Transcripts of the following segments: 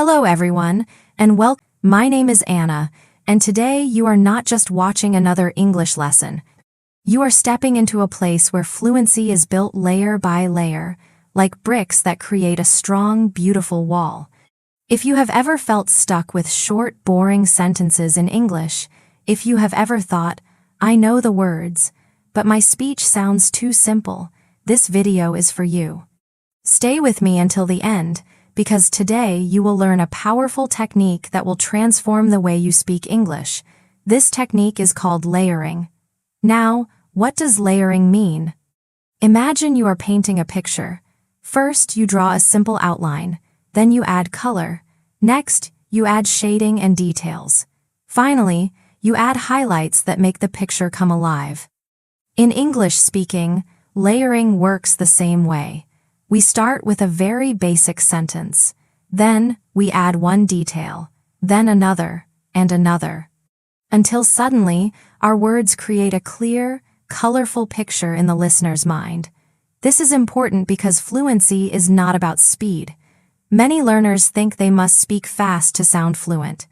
Hello everyone, and welcome. My name is Anna, and today you are not just watching another English lesson. You are stepping into a place where fluency is built layer by layer, like bricks that create a strong, beautiful wall. If you have ever felt stuck with short, boring sentences in English, if you have ever thought, I know the words, but my speech sounds too simple, this video is for you. Stay with me until the end, because today you will learn a powerful technique that will transform the way you speak English. This technique is called layering. Now, what does layering mean? Imagine you are painting a picture. First, you draw a simple outline. Then you add color. Next, you add shading and details. Finally, you add highlights that make the picture come alive. In English speaking, layering works the same way. We start with a very basic sentence. Then, we add one detail, then another, and another. Until suddenly, our words create a clear, colorful picture in the listener's mind. This is important because fluency is not about speed. Many learners think they must speak fast to sound fluent.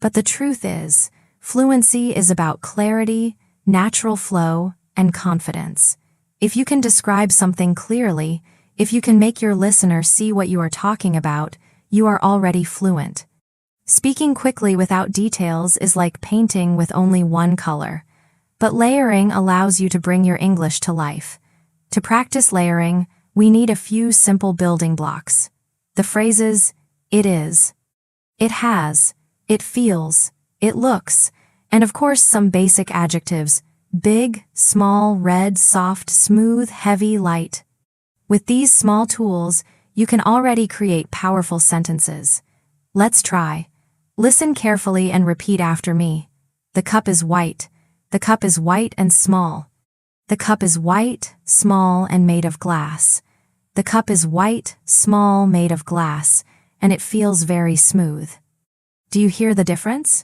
But the truth is, fluency is about clarity, natural flow, and confidence. If you can describe something clearly, if you can make your listener see what you are talking about, you are already fluent. Speaking quickly without details is like painting with only one color. But layering allows you to bring your English to life. To practice layering, we need a few simple building blocks. The phrases, it is, it has, it feels, it looks, and of course some basic adjectives, big, small, red, soft, smooth, heavy, light. With these small tools, you can already create powerful sentences. Let's try. Listen carefully and repeat after me. The cup is white. The cup is white and small. The cup is white, small, and made of glass. The cup is white, small, made of glass, and it feels very smooth. Do you hear the difference?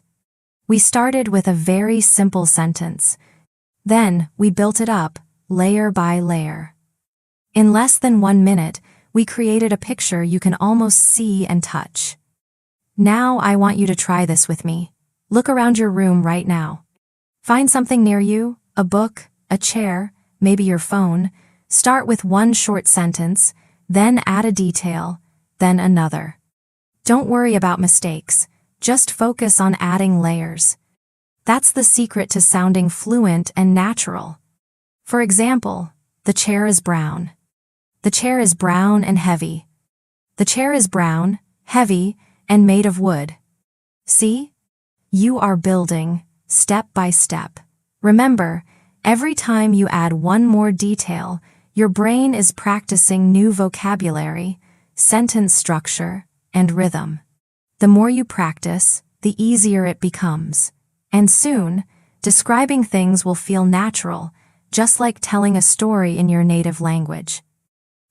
We started with a very simple sentence. Then, we built it up, layer by layer. In less than 1 minute, we created a picture you can almost see and touch. Now I want you to try this with me. Look around your room right now. Find something near you, a book, a chair, maybe your phone. Start with one short sentence, then add a detail, then another. Don't worry about mistakes. Just focus on adding layers. That's the secret to sounding fluent and natural. For example, the chair is brown. The chair is brown and heavy. The chair is brown, heavy, and made of wood. See? You are building, step by step. Remember, every time you add one more detail, your brain is practicing new vocabulary, sentence structure, and rhythm. The more you practice, the easier it becomes. And soon, describing things will feel natural, just like telling a story in your native language.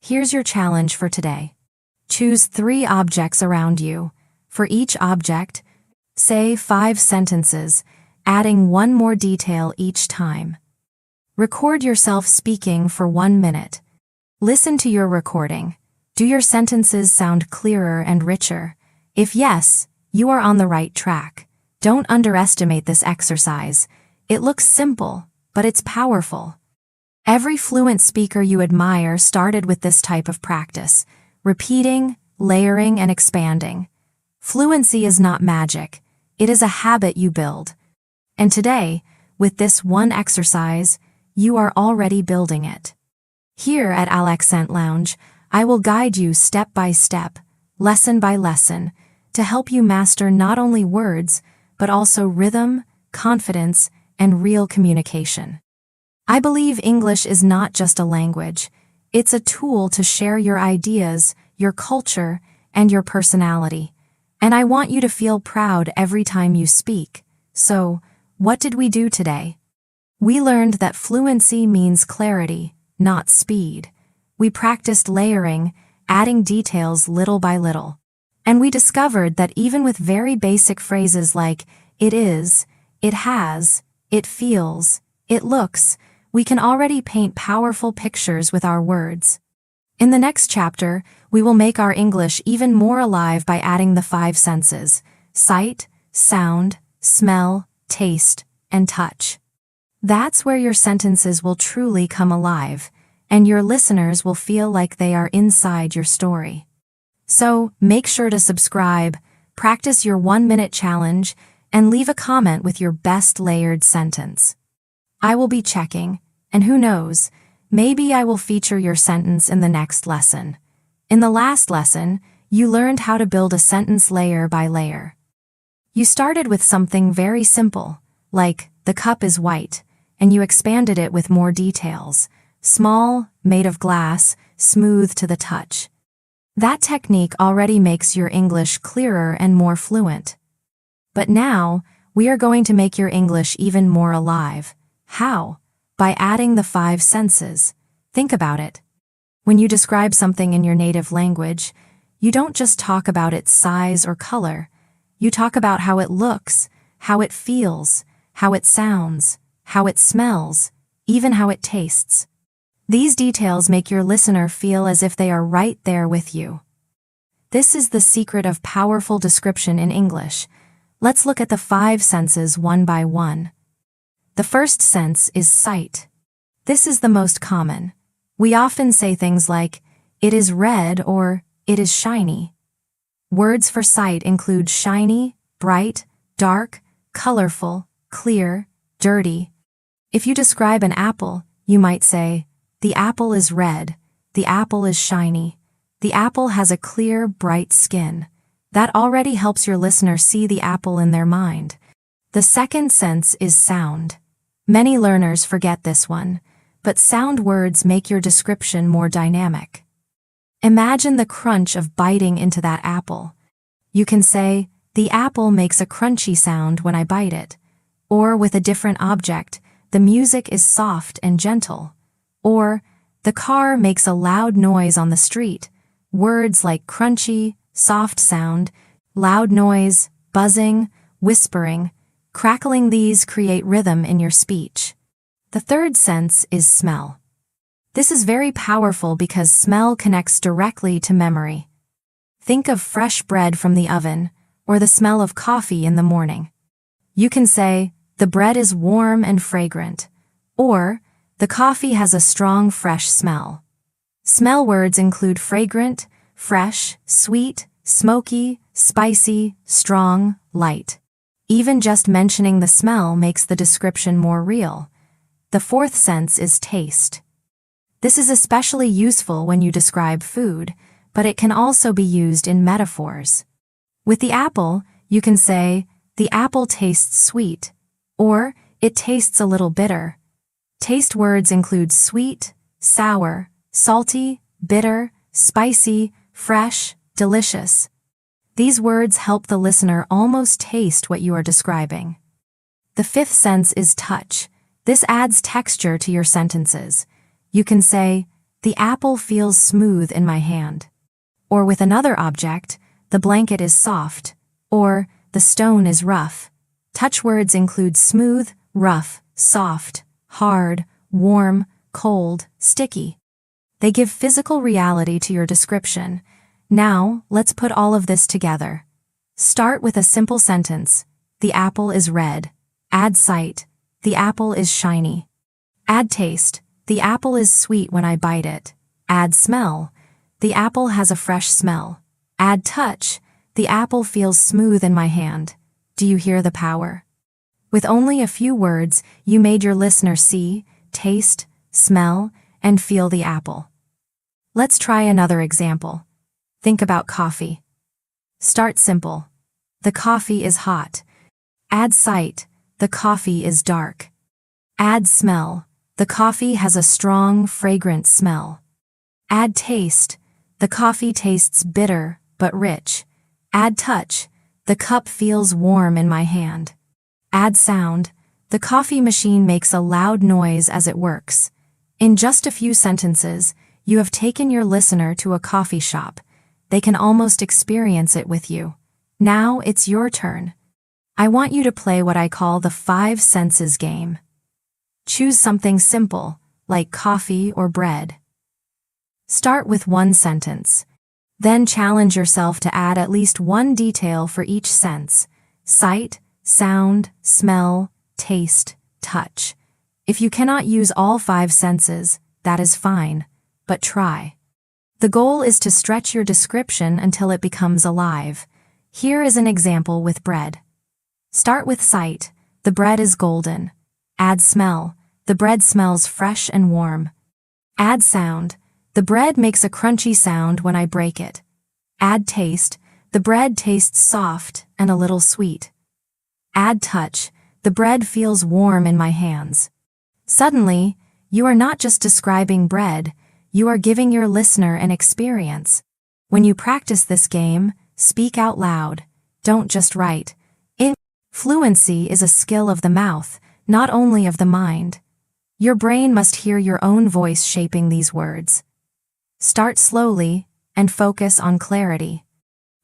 Here's your challenge for today. Choose 3 objects around you. For each object, say 5 sentences, adding one more detail each time. Record yourself speaking for 1 minute. Listen to your recording. Do your sentences sound clearer and richer? If yes, you are on the right track. Don't underestimate this exercise. It looks simple, but it's powerful. Every fluent speaker you admire started with this type of practice, repeating, layering, and expanding. Fluency is not magic. It is a habit you build. And today, with this one exercise, you are already building it. Here at Al Accent Lounge, I will guide you step by step, lesson by lesson, to help you master not only words, but also rhythm, confidence, and real communication. I believe English is not just a language. It's a tool to share your ideas, your culture, and your personality. And I want you to feel proud every time you speak. So, what did we do today? We learned that fluency means clarity, not speed. We practiced layering, adding details little by little. And we discovered that even with very basic phrases like, it is, it has, it feels, it looks, we can already paint powerful pictures with our words. In the next chapter, we will make our English even more alive by adding the 5 senses: sight, sound, smell, taste, and touch. That's where your sentences will truly come alive, and your listeners will feel like they are inside your story. So, make sure to subscribe, practice your 1-minute challenge, and leave a comment with your best layered sentence. I will be checking, and who knows, maybe I will feature your sentence in the next lesson. In the last lesson, you learned how to build a sentence layer by layer. You started with something very simple, like, the cup is white, and you expanded it with more details: small, made of glass, smooth to the touch. That technique already makes your English clearer and more fluent. But now, we are going to make your English even more alive. How? By adding the 5 senses. Think about it. When you describe something in your native language, you don't just talk about its size or color. You talk about how it looks, how it feels, how it sounds, how it smells, even how it tastes. These details make your listener feel as if they are right there with you. This is the secret of powerful description in English. Let's look at the 5 senses one by one. The first sense is sight. This is the most common. We often say things like, it is red or it is shiny. Words for sight include shiny, bright, dark, colorful, clear, dirty. If you describe an apple, you might say, the apple is red, the apple is shiny, the apple has a clear, bright skin. That already helps your listener see the apple in their mind. The second sense is sound. Many learners forget this one, but sound words make your description more dynamic. Imagine the crunch of biting into that apple. You can say, the apple makes a crunchy sound when I bite it. Or with a different object, the music is soft and gentle. Or, the car makes a loud noise on the street. Words like crunchy, soft sound, loud noise, buzzing, whispering, crackling, these create rhythm in your speech. The third sense is smell. This is very powerful because smell connects directly to memory. Think of fresh bread from the oven, or the smell of coffee in the morning. You can say, the bread is warm and fragrant, or the coffee has a strong, fresh smell. Smell words include fragrant, fresh, sweet, smoky, spicy, strong, light. Even just mentioning the smell makes the description more real. The fourth sense is taste. This is especially useful when you describe food, but it can also be used in metaphors. With the apple, you can say, the apple tastes sweet, or it tastes a little bitter. Taste words include sweet, sour, salty, bitter, spicy, fresh, delicious. These words help the listener almost taste what you are describing. The fifth sense is touch. This adds texture to your sentences. You can say, the apple feels smooth in my hand. Or with another object, the blanket is soft. Or, the stone is rough. Touch words include smooth, rough, soft, hard, warm, cold, sticky. They give physical reality to your description. Now, let's put all of this together. Start with a simple sentence. The apple is red. Add sight. The apple is shiny. Add taste. The apple is sweet when I bite it. Add smell. The apple has a fresh smell. Add touch. The apple feels smooth in my hand. Do you hear the power? With only a few words, you made your listener see, taste, smell, and feel the apple. Let's try another example. Think about coffee. Start simple. The coffee is hot. Add sight. The coffee is dark. Add smell. The coffee has a strong, fragrant smell. Add taste. The coffee tastes bitter, but rich. Add touch. The cup feels warm in my hand. Add sound. The coffee machine makes a loud noise as it works. In just a few sentences, you have taken your listener to a coffee shop. They can almost experience it with you. Now it's your turn. I want you to play what I call the 5 senses game. Choose something simple, like coffee or bread. Start with one sentence. Then challenge yourself to add at least one detail for each sense: sight, sound, smell, taste, touch. If you cannot use all 5 senses, that is fine, but try. The goal is to stretch your description until it becomes alive. Here is an example with bread. Start with sight. The bread is golden. Add smell. The bread smells fresh and warm. Add sound. The bread makes a crunchy sound when I break it. Add taste. The bread tastes soft and a little sweet. Add touch. The bread feels warm in my hands. Suddenly, you are not just describing bread, you are giving your listener an experience. When you practice this game, speak out loud. Don't just write. Fluency is a skill of the mouth, not only of the mind. Your brain must hear your own voice shaping these words. Start slowly and focus on clarity.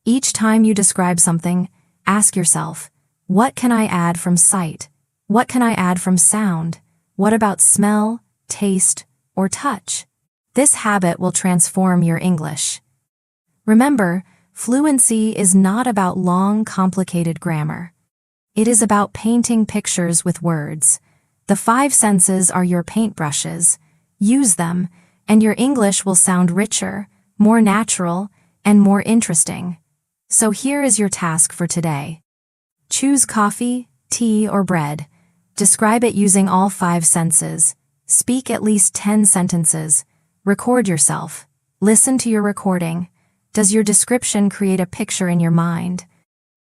Each time you describe something, ask yourself, what can I add from sight? What can I add from sound? What about smell, taste, or touch? This habit will transform your English. Remember, fluency is not about long, complicated grammar. It is about painting pictures with words. The 5 senses are your paintbrushes. Use them, and your English will sound richer, more natural, and more interesting. So here is your task for today. Choose coffee, tea, or bread. Describe it using all 5 senses. Speak at least 10 sentences. Record yourself. Listen to your recording. Does your description create a picture in your mind?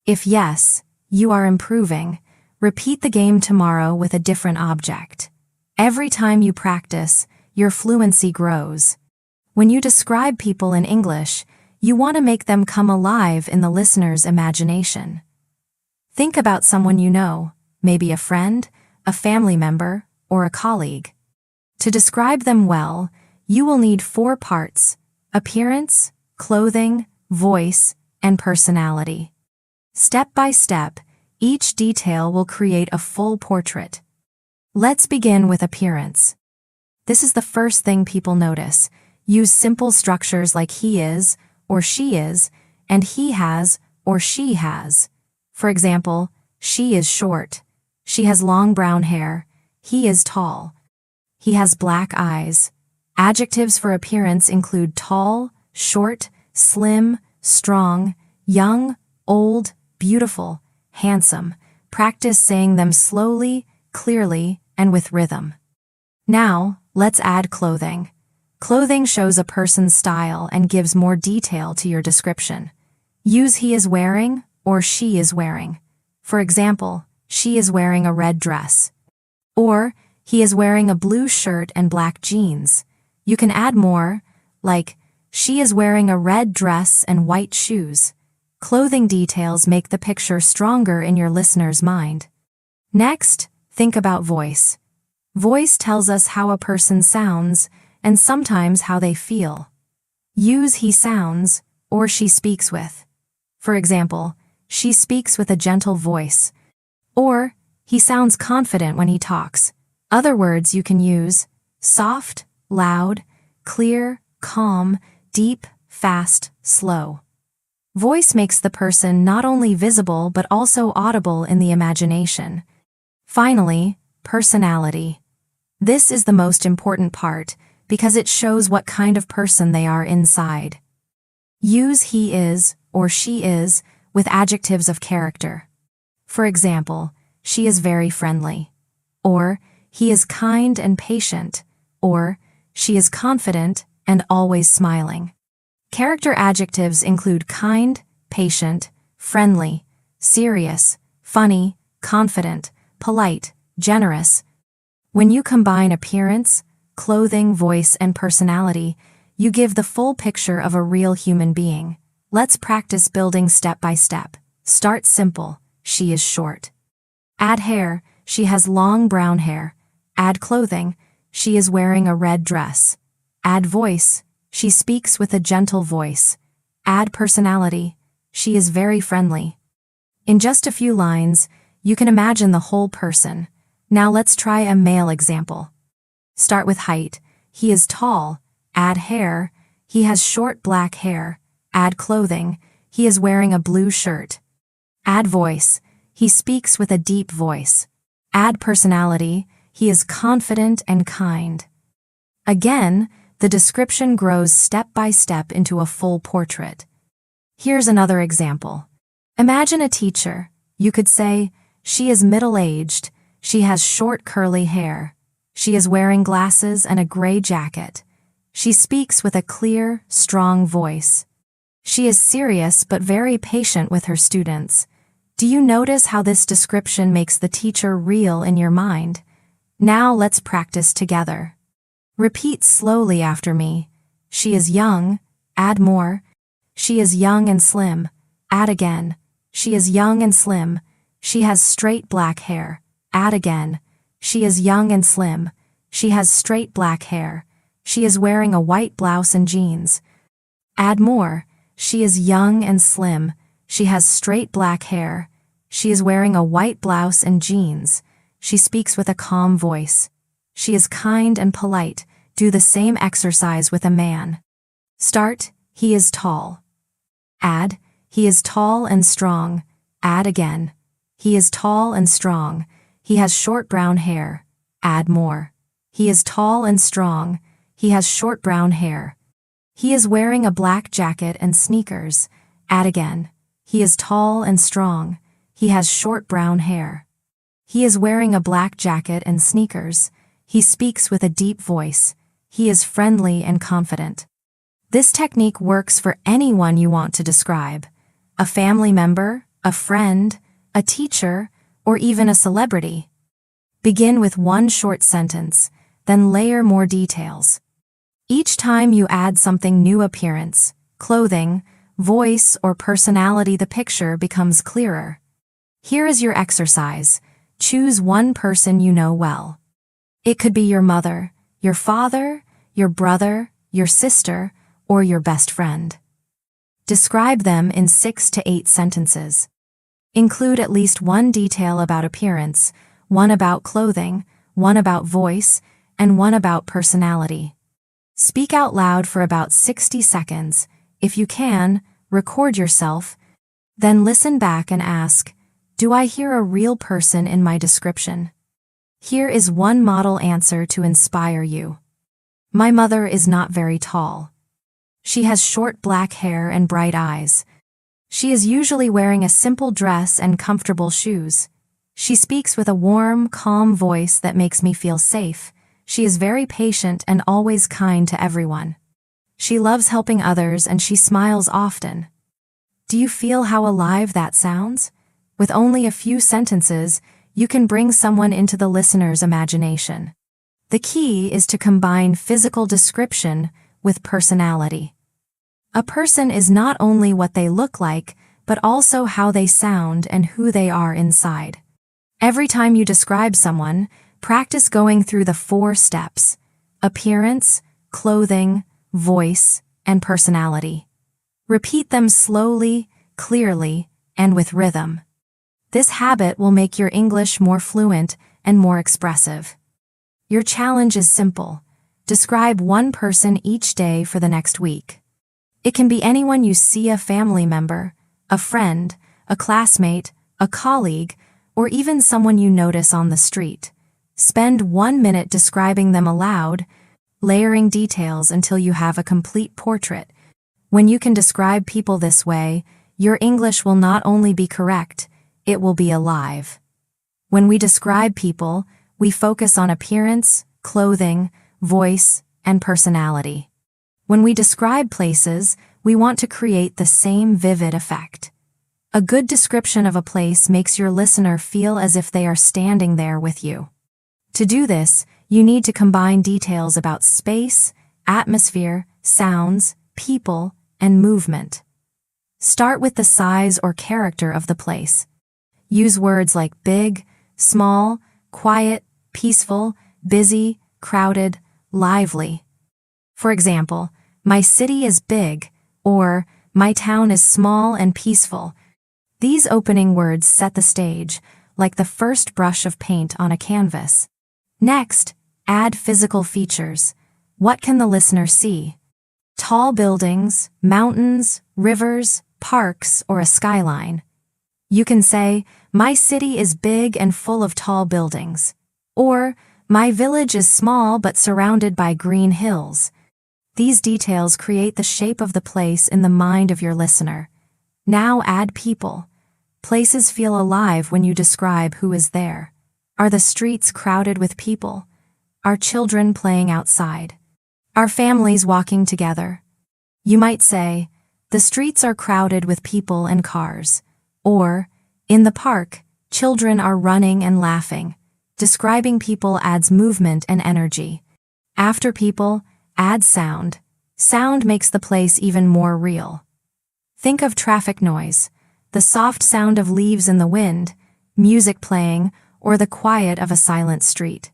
If yes, you are improving. Repeat the game tomorrow with a different object. Every time you practice, your fluency grows. When you describe people in English, you want to make them come alive in the listener's imagination. Think about someone you know, maybe a friend, a family member, or a colleague. To describe them well, you will need 4 parts: appearance, clothing, voice, and personality. Step by step, each detail will create a full portrait. Let's begin with appearance. This is the first thing people notice. Use simple structures like he is, or she is, and he has, or she has. For example, she is short. She has long brown hair. He is tall. He has black eyes. Adjectives for appearance include tall, short, slim, strong, young, old, beautiful, handsome. Practice saying them slowly, clearly, and with rhythm. Now, let's add clothing. Clothing shows a person's style and gives more detail to your description. Use he is wearing or she is wearing. For example, she is wearing a red dress. Or, he is wearing a blue shirt and black jeans. You can add more, like, she is wearing a red dress and white shoes. Clothing details make the picture stronger in your listener's mind. Next, think about voice. Voice tells us how a person sounds and sometimes how they feel. Use he sounds or she speaks with. For example, she speaks with a gentle voice. Or, he sounds confident when he talks. Other words you can use: soft, loud, clear, calm, deep, fast, slow. Voice makes the person not only visible but also audible in the imagination. Finally, personality. This is the most important part because it shows what kind of person they are inside. Use he is or she is with adjectives of character. For example, she is very friendly. Or, he is kind and patient. Or, she is confident and always smiling. Character adjectives include kind, patient, friendly, serious, funny, confident, polite, generous. When you combine appearance, clothing, voice, and personality, you give the full picture of a real human being. Let's practice building step by step. Start simple. She is short. Add hair. She has long brown hair. Add clothing. She is wearing a red dress. Add voice. She speaks with a gentle voice. Add personality. She is very friendly. In just a few lines, you can imagine the whole person. Now let's try a male example. Start with height. He is tall. Add hair. He has short black hair. Add clothing. He is wearing a blue shirt. Add voice. He speaks with a deep voice. Add personality. He is confident and kind. Again, the description grows step by step into a full portrait. Here's another example. Imagine a teacher. You could say, she is middle-aged. She has short curly hair. She is wearing glasses and a gray jacket. She speaks with a clear, strong voice. She is serious but very patient with her students. Do you notice how this description makes the teacher real in your mind? Now let's practice together. Repeat slowly after me. She is young. Add more. She is young and slim. Add again. She is young and slim. She has straight black hair. Add again. She is young and slim. She has straight black hair. She is wearing a white blouse and jeans. Add more. She is young and slim. She has straight black hair. She is wearing a white blouse and jeans. She speaks with a calm voice. She is kind and polite. Do the same exercise with a man. Start. He is tall. Add. He is tall and strong. Add again. He is tall and strong. He has short brown hair. Add more. He is tall and strong. He has short brown hair. He is wearing a black jacket and sneakers. Add again. He is tall and strong. He has short brown hair. He is wearing a black jacket and sneakers. He speaks with a deep voice. He is friendly and confident. This technique works for anyone you want to describe. A family member, a friend, a teacher, or even a celebrity. Begin with one short sentence, then layer more details. Each time you add something new: appearance, clothing, voice, or personality, the picture becomes clearer. Here is your exercise. Choose one person you know well. It could be your mother, your father, your brother, your sister, or your best friend. Describe them in 6 to 8 sentences. Include at least one detail about appearance, one about clothing, one about voice, and one about personality. Speak out loud for about 60 seconds. If you can, record yourself, then listen back and ask, do I hear a real person in my description? Here is one model answer to inspire you. My mother is not very tall. She has short black hair and bright eyes. She is usually wearing a simple dress and comfortable shoes. She speaks with a warm, calm voice that makes me feel safe. She is very patient and always kind to everyone. She loves helping others and she smiles often. Do you feel how alive that sounds? With only a few sentences, you can bring someone into the listener's imagination. The key is to combine physical description with personality. A person is not only what they look like, but also how they sound and who they are inside. Every time you describe someone, practice going through the 4 steps: appearance, clothing, voice, and personality. Repeat them slowly, clearly, and with rhythm. This habit will make your English more fluent and more expressive. Your challenge is simple. Describe one person each day for the next week. It can be anyone you see: a family member, a friend, a classmate, a colleague, or even someone you notice on the street. Spend 1 minute describing them aloud, layering details until you have a complete portrait. When you can describe people this way, your English will not only be correct, it will be alive. When we describe people, we focus on appearance, clothing, voice, and personality. When we describe places, we want to create the same vivid effect. A good description of a place makes your listener feel as if they are standing there with you. To do this, you need to combine details about space, atmosphere, sounds, people, and movement. Start with the size or character of the place. Use words like big, small, quiet, peaceful, busy, crowded, lively. For example, my city is big, or my town is small and peaceful. These opening words set the stage, like the first brush of paint on a canvas. Next, add physical features. What can the listener see? tall buildings, mountains, rivers, parks, or a skyline. You can say, my city is big and full of tall buildings. Or, my village is small but surrounded by green hills. These details create the shape of the place in the mind of your listener. Now add people. Places feel alive when you describe who is there. Are the streets crowded with people? Are children playing outside? Are families walking together? You might say, the streets are crowded with people and cars. Or, in the park, children are running and laughing. Describing people adds movement and energy. After people, add sound. Sound makes the place even more real. Think of traffic noise, the soft sound of leaves in the wind, music playing, or the quiet of a silent street.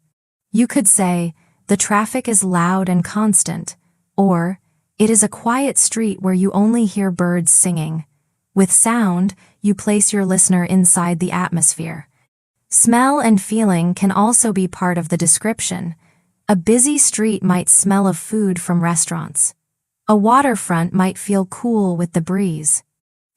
You could say, the traffic is loud and constant, or, it is a quiet street where you only hear birds singing. With sound, you place your listener inside the atmosphere. Smell and feeling can also be part of the description. A busy street might smell of food from restaurants. A waterfront might feel cool with the breeze.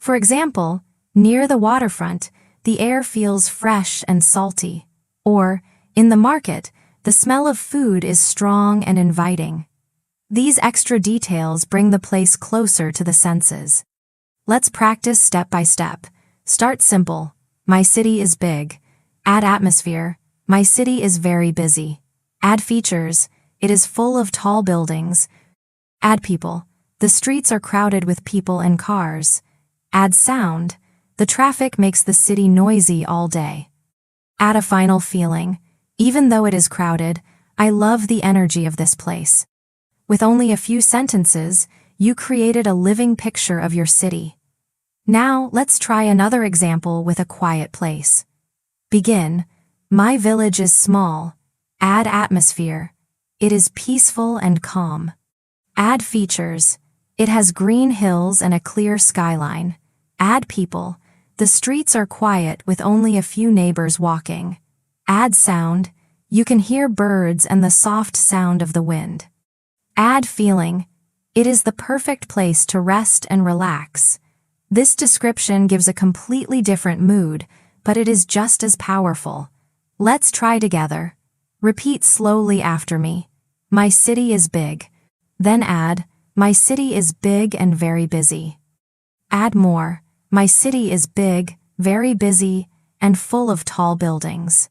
For example, near the waterfront, the air feels fresh and salty. Or, in the market, the smell of food is strong and inviting. These extra details bring the place closer to the senses. Let's practice step by step. Start simple. My city is big. Add atmosphere. My city is very busy. Add features. It is full of tall buildings. Add people. The streets are crowded with people and cars. Add sound. The traffic makes the city noisy all day. Add a final feeling. Even though it is crowded, I love the energy of this place. With only a few sentences, you created a living picture of your city. Now, let's try another example with a quiet place. Begin. My village is small. Add atmosphere. It is peaceful and calm. Add features. It has green hills and a clear skyline. Add people. The streets are quiet with only a few neighbors walking. Add sound. You can hear birds and the soft sound of the wind. Add feeling. It is the perfect place to rest and relax. This description gives a completely different mood, but it is just as powerful. Let's try together. Repeat slowly after me. My city is big. Then add, my city is big and very busy. Add more. My city is big, very busy, and full of tall buildings.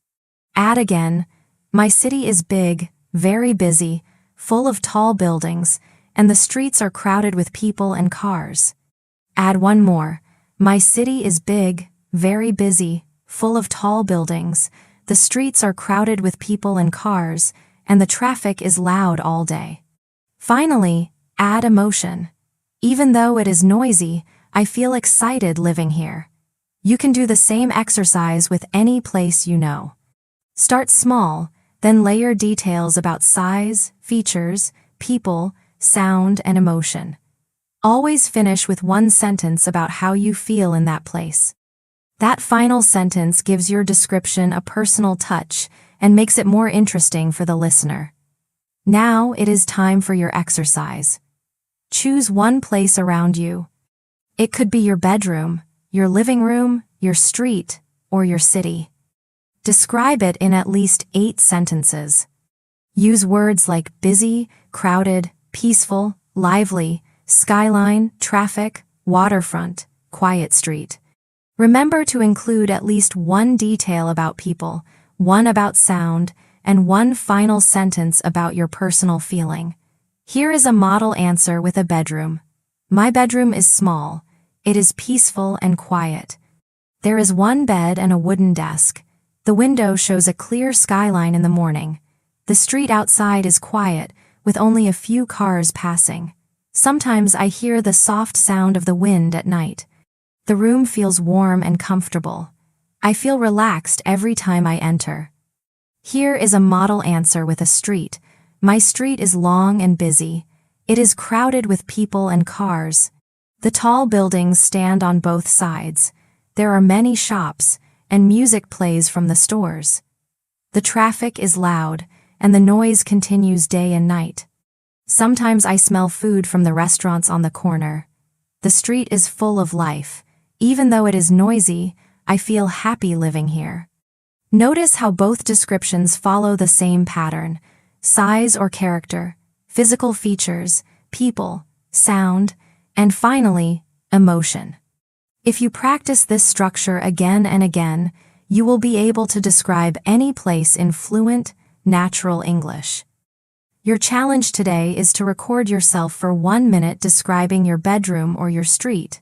Add again. My city is big, very busy, full of tall buildings, and the streets are crowded with people and cars. Add one more. My city is big, very busy, full of tall buildings, the streets are crowded with people and cars, and the traffic is loud all day. Finally, add emotion. Even though it is noisy, I feel excited living here. You can do the same exercise with any place you know. Start small, then layer details about size, features, people, sound, and emotion. Always finish with one sentence about how you feel in that place. That final sentence gives your description a personal touch and makes it more interesting for the listener. Now it is time for your exercise. Choose one place around you. It could be your bedroom, your living room, your street, or your city. Describe it in at least 8 sentences. Use words like busy, crowded, peaceful, lively, skyline, traffic, waterfront, quiet street. Remember to include at least one detail about people, one about sound, and one final sentence about your personal feeling. Here is a model answer with a bedroom. My bedroom is small. It is peaceful and quiet. There is one bed and a wooden desk. The window shows a clear skyline in the morning. The street outside is quiet, with only a few cars passing. Sometimes I hear the soft sound of the wind at night. The room feels warm and comfortable. I feel relaxed every time I enter. Here is a model answer with a street. My street is long and busy. It is crowded with people and cars. The tall buildings stand on both sides. There are many shops, and music plays from the stores. The traffic is loud, and the noise continues day and night. Sometimes I smell food from the restaurants on the corner. The street is full of life. Even though it is noisy, I feel happy living here. Notice how both descriptions follow the same pattern: size or character, physical features, people, sound, and finally, emotion. If you practice this structure again and again, you will be able to describe any place in fluent, natural English. Your challenge today is to record yourself for 1 minute describing your bedroom or your street.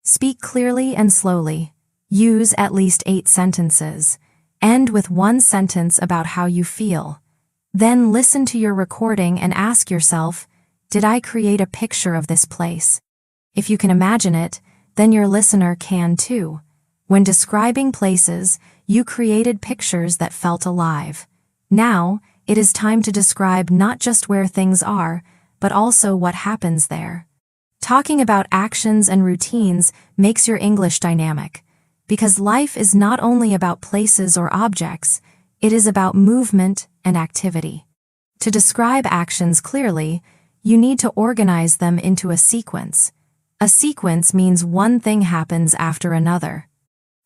Speak clearly and slowly. Use at least 8 sentences. End with 1 sentence about how you feel. Then listen to your recording and ask yourself, did I create a picture of this place? If you can imagine it, then your listener can too. When describing places, you created pictures that felt alive. Now, it is time to describe not just where things are, but also what happens there. Talking about actions and routines makes your English dynamic, because life is not only about places or objects, it is about movement and activity. To describe actions clearly, you need to organize them into a sequence. A sequence means one thing happens after another.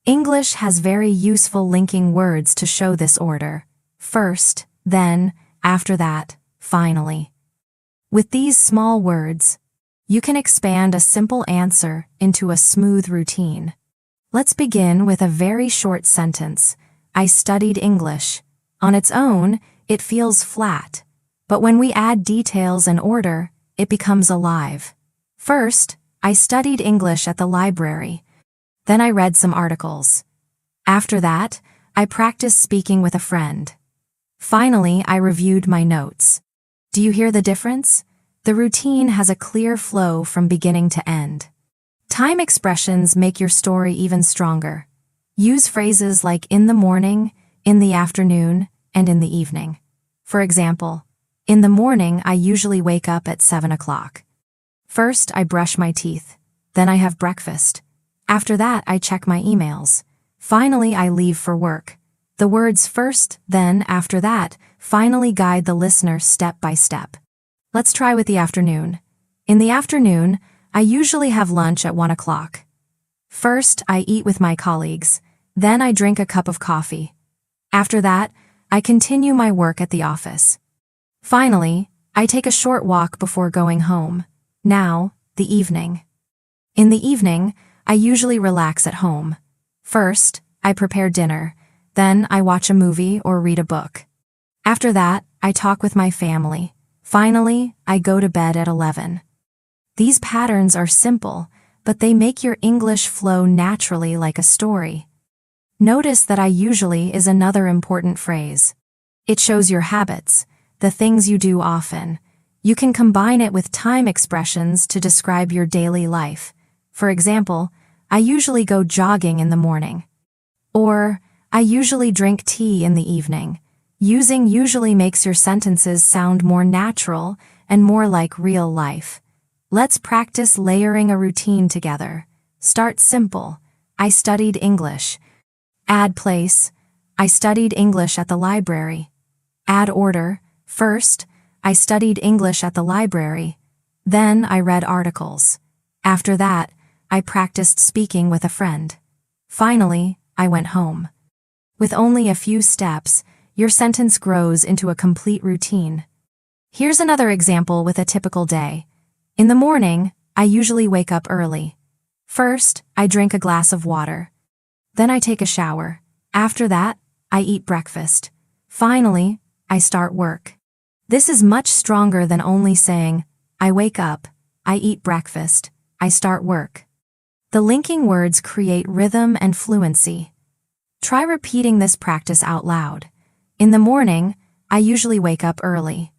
English has very useful linking words to show this order: first, then, after that, finally. With these small words, you can expand a simple answer into a smooth routine. Let's begin with a very short sentence. I studied English. On its own, it feels flat, but when we add details and order, it becomes alive. First, I studied English at the library. Then I read some articles. After that, I practiced speaking with a friend. Finally, I reviewed my notes. Do you hear the difference? The routine has a clear flow from beginning to end. Time expressions make your story even stronger. Use phrases like in the morning, in the afternoon, and in the evening. For example, in the morning I usually wake up at 7 o'clock. First, I brush my teeth. Then I have breakfast. After that, I check my emails. Finally, I leave for work. The words first, then, after that, finally guide the listener step by step. Let's try with the afternoon. In the afternoon, I usually have lunch at 1 o'clock. First, I eat with my colleagues. Then I drink a cup of coffee. After that, I continue my work at the office. Finally, I take a short walk before going home. Now, the evening. In the evening, I usually relax at home. First, I prepare dinner. Then I watch a movie or read a book. After that, I talk with my family. Finally, I go to bed at 11. These patterns are simple, but they make your English flow naturally like a story. Notice that I usually is another important phrase. It shows your habits, the things you do often. You can combine it with time expressions to describe your daily life. For example, I usually go jogging in the morning. Or, I usually drink tea in the evening. Using usually makes your sentences sound more natural and more like real life. Let's practice layering a routine together. Start simple. I studied English. Add place. I studied English at the library. Add order. First, I studied English at the library. Then I read articles. After that, I practiced speaking with a friend. Finally, I went home. With only a few steps, your sentence grows into a complete routine. Here's another example with a typical day. In the morning, I usually wake up early. First, I drink a glass of water. Then I take a shower. After that, I eat breakfast. Finally, I start work. This is much stronger than only saying, I wake up, I eat breakfast, I start work. The linking words create rhythm and fluency. Try repeating this practice out loud. In the morning, I usually wake up early.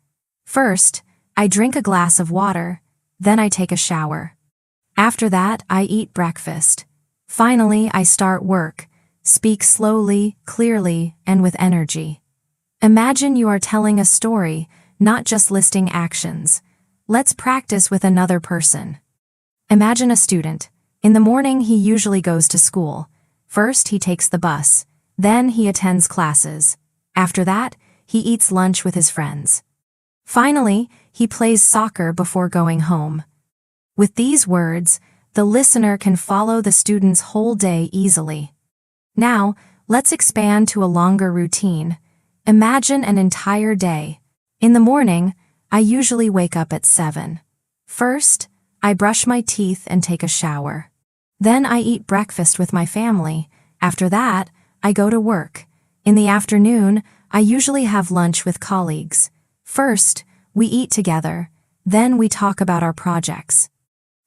First, I drink a glass of water. Then I take a shower. After that, I eat breakfast. Finally, I start work. Speak slowly, clearly, and with energy. Imagine you are telling a story, not just listing actions. Let's practice with another person. Imagine a student. In the morning, he usually goes to school. First, he takes the bus. Then he attends classes. After that, he eats lunch with his friends. Finally, He plays soccer before going home. With these words, the listener can follow the student's whole day easily. Now, let's expand to a longer routine. Imagine an entire day. In the morning, I usually wake up at 7. First, I brush my teeth and take a shower. Then I eat breakfast with my family. After that, I go to work. In the afternoon, I usually have lunch with colleagues. First, we eat together. Then we talk about our projects.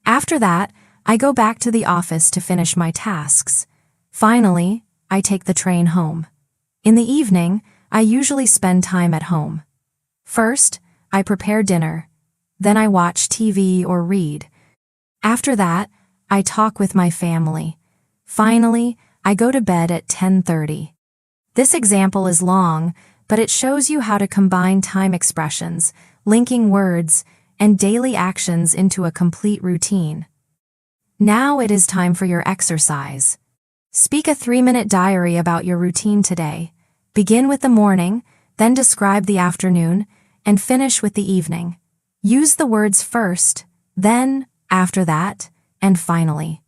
After that, I go back to the office to finish my tasks. Finally, I take the train home. In the evening, I usually spend time at home. First, I prepare dinner. Then I watch TV or read. After that, I talk with my family. Finally, I go to bed at 10:30. This example is long, but it shows you how to combine time expressions, linking words, and daily actions into a complete routine. Now it is time for your exercise. Speak a 3-minute diary about your routine today. Begin with the morning, then describe the afternoon, and finish with the evening. Use the words first, then, after that, and finally.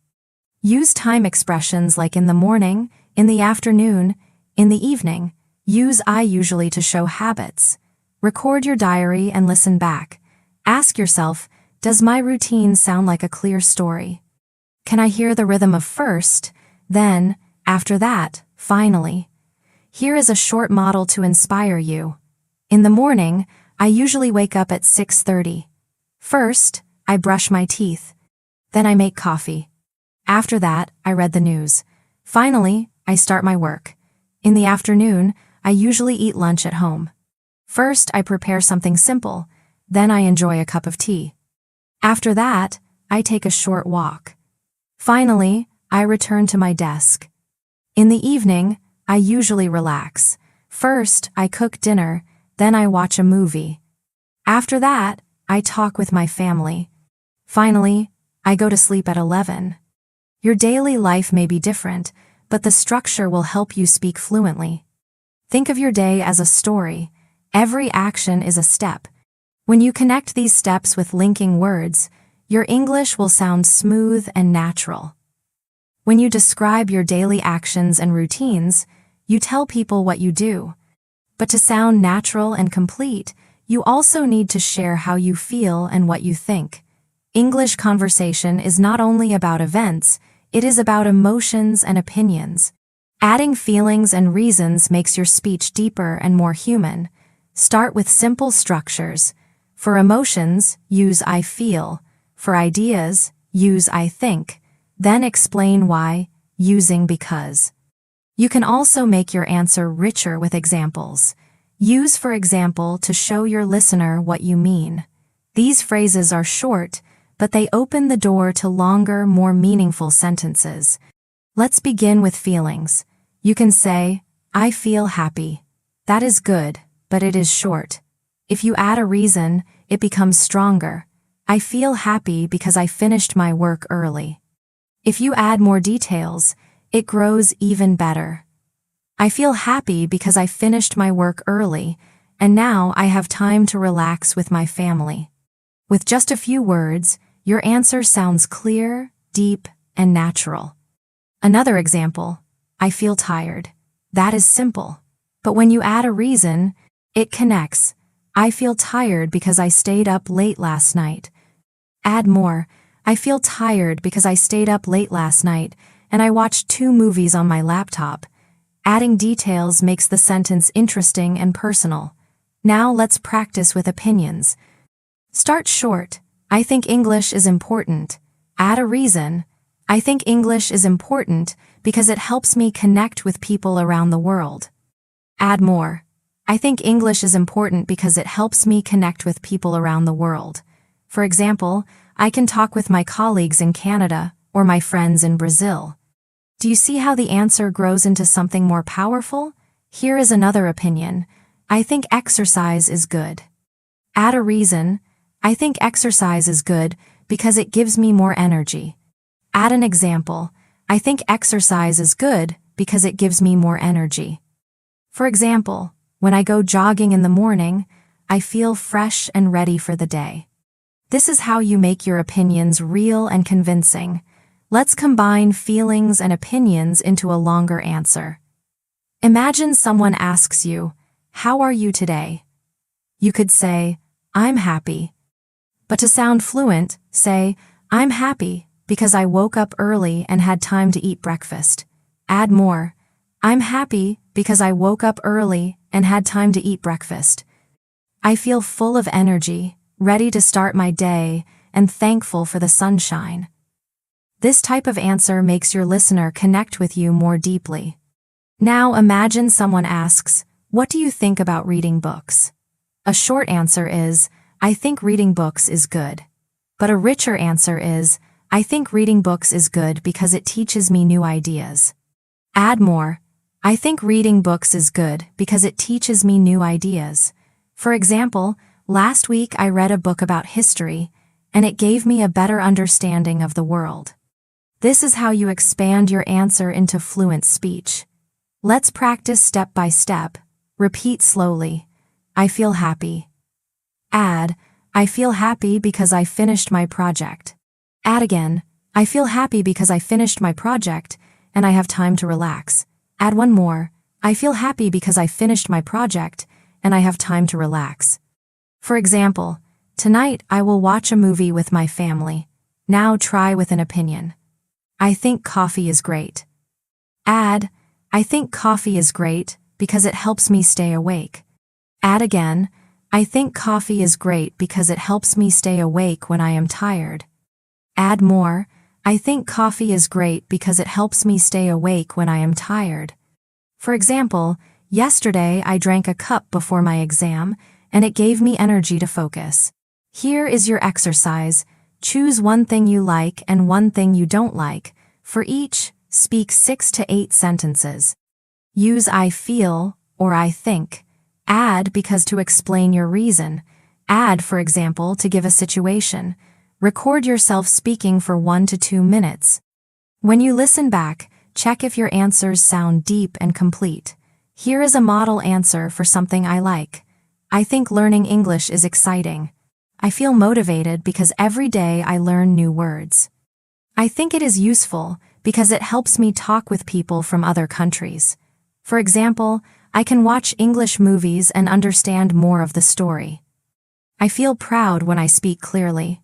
Use time expressions like in the morning, in the afternoon, in the evening. Use I usually to show habits. Record your diary and listen back. Ask yourself, does my routine sound like a clear story? Can I hear the rhythm of first, then, after that, finally? Here is a short model to inspire you. In the morning, I usually wake up at 6:30. First, I brush my teeth. Then I make coffee. After that, I read the news. Finally, I start my work. In the afternoon, I usually eat lunch at home. First, I prepare something simple. Then I enjoy a cup of tea. After that, I take a short walk. Finally, I return to my desk. In the evening, I usually relax. First, I cook dinner, then I watch a movie. After that, I talk with my family. Finally, I go to sleep at 11. Your daily life may be different, but the structure will help you speak fluently. Think of your day as a story. Every action is a step. When you connect these steps with linking words, your English will sound smooth and natural. When you describe your daily actions and routines, you tell people what you do. But to sound natural and complete, you also need to share how you feel and what you think. English conversation is not only about events, it is about emotions and opinions. Adding feelings and reasons makes your speech deeper and more human. Start with simple structures. For emotions, use I feel. For ideas, use I think. Then explain why, using because. You can also make your answer richer with examples. Use for example to show your listener what you mean. These phrases are short, but they open the door to longer, more meaningful sentences. Let's begin with feelings. You can say, I feel happy. That is good, but it is short. If you add a reason, it becomes stronger. I feel happy because I finished my work early. If you add more details, it grows even better. I feel happy because I finished my work early, and now I have time to relax with my family. With just a few words, your answer sounds clear, deep, and natural. Another example, I feel tired. That is simple. But when you add a reason, it connects. I feel tired because I stayed up late last night. Add more. I feel tired because I stayed up late last night and I watched 2 movies on my laptop. Adding details makes the sentence interesting and personal. Now let's practice with opinions. Start short. I think English is important. Add a reason. I think English is important because it helps me connect with people around the world. Add more. I think English is important because it helps me connect with people around the world. For example, I can talk with my colleagues in Canada or my friends in Brazil. Do you see how the answer grows into something more powerful? Here is another opinion. I think exercise is good. Add a reason. I think exercise is good because it gives me more energy. Add an example. I think exercise is good because it gives me more energy. For example, when I go jogging in the morning, I feel fresh and ready for the day. This is how you make your opinions real and convincing. Let's combine feelings and opinions into a longer answer. Imagine someone asks you, "How are you today?" You could say, "I'm happy." But to sound fluent, say, "I'm happy because I woke up early and had time to eat breakfast." Add more, "I'm happy because I woke up early and had time to eat breakfast. I feel full of energy, ready to start my day, and thankful for the sunshine." This type of answer makes your listener connect with you more deeply. Now imagine someone asks, "What do you think about reading books?" A short answer is, "I think reading books is good." But a richer answer is, "I think reading books is good because it teaches me new ideas." Add more, "I think reading books is good because it teaches me new ideas." For example, last week I read a book about history, and it gave me a better understanding of the world. This is how you expand your answer into fluent speech. Let's practice step by step. Repeat slowly. I feel happy. Add, I feel happy because I finished my project. Add again, I feel happy because I finished my project and I have time to relax. Add one more, I feel happy because I finished my project and I have time to relax. For example, tonight I will watch a movie with my family. Now try with an opinion. I think coffee is great. Add, I think coffee is great because it helps me stay awake. Add again, I think coffee is great because it helps me stay awake when I am tired. Add more, I think coffee is great because it helps me stay awake when I am tired. For example, yesterday I drank a cup before my exam, and it gave me energy to focus. Here is your exercise. Choose one thing you like and one thing you don't like. For each, speak 6 to 8 sentences. Use I feel or I think. Add because to explain your reason. Add, for example, to give a situation. Record yourself speaking for 1 to 2 minutes. When you listen back, check if your answers sound deep and complete. Here is a model answer for something I like. I think learning English is exciting. I feel motivated because every day I learn new words. I think it is useful because it helps me talk with people from other countries. For example, I can watch English movies and understand more of the story. I feel proud when I speak clearly.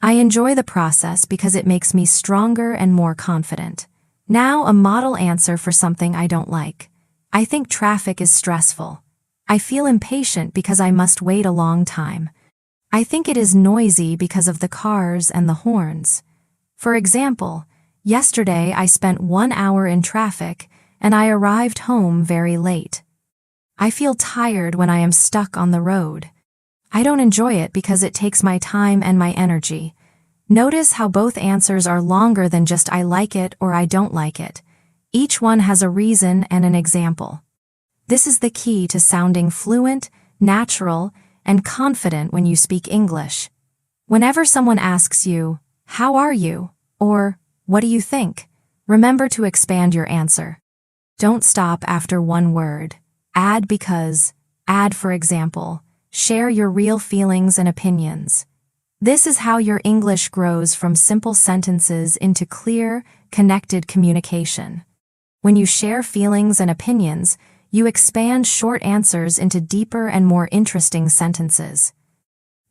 I enjoy the process because it makes me stronger and more confident. Now a model answer for something I don't like. I think traffic is stressful. I feel impatient because I must wait a long time. I think it is noisy because of the cars and the horns. For example, yesterday I spent 1 hour in traffic and I arrived home very late. I feel tired when I am stuck on the road. I don't enjoy it because it takes my time and my energy. Notice how both answers are longer than just I like it or I don't like it. Each one has a reason and an example. This is the key to sounding fluent, natural, and confident when you speak English. Whenever someone asks you, "How are you?" or "What do you think?" remember to expand your answer. Don't stop after one word. Add because, add for example, share your real feelings and opinions. This is how your English grows from simple sentences into clear, connected communication. When you share feelings and opinions, you expand short answers into deeper and more interesting sentences.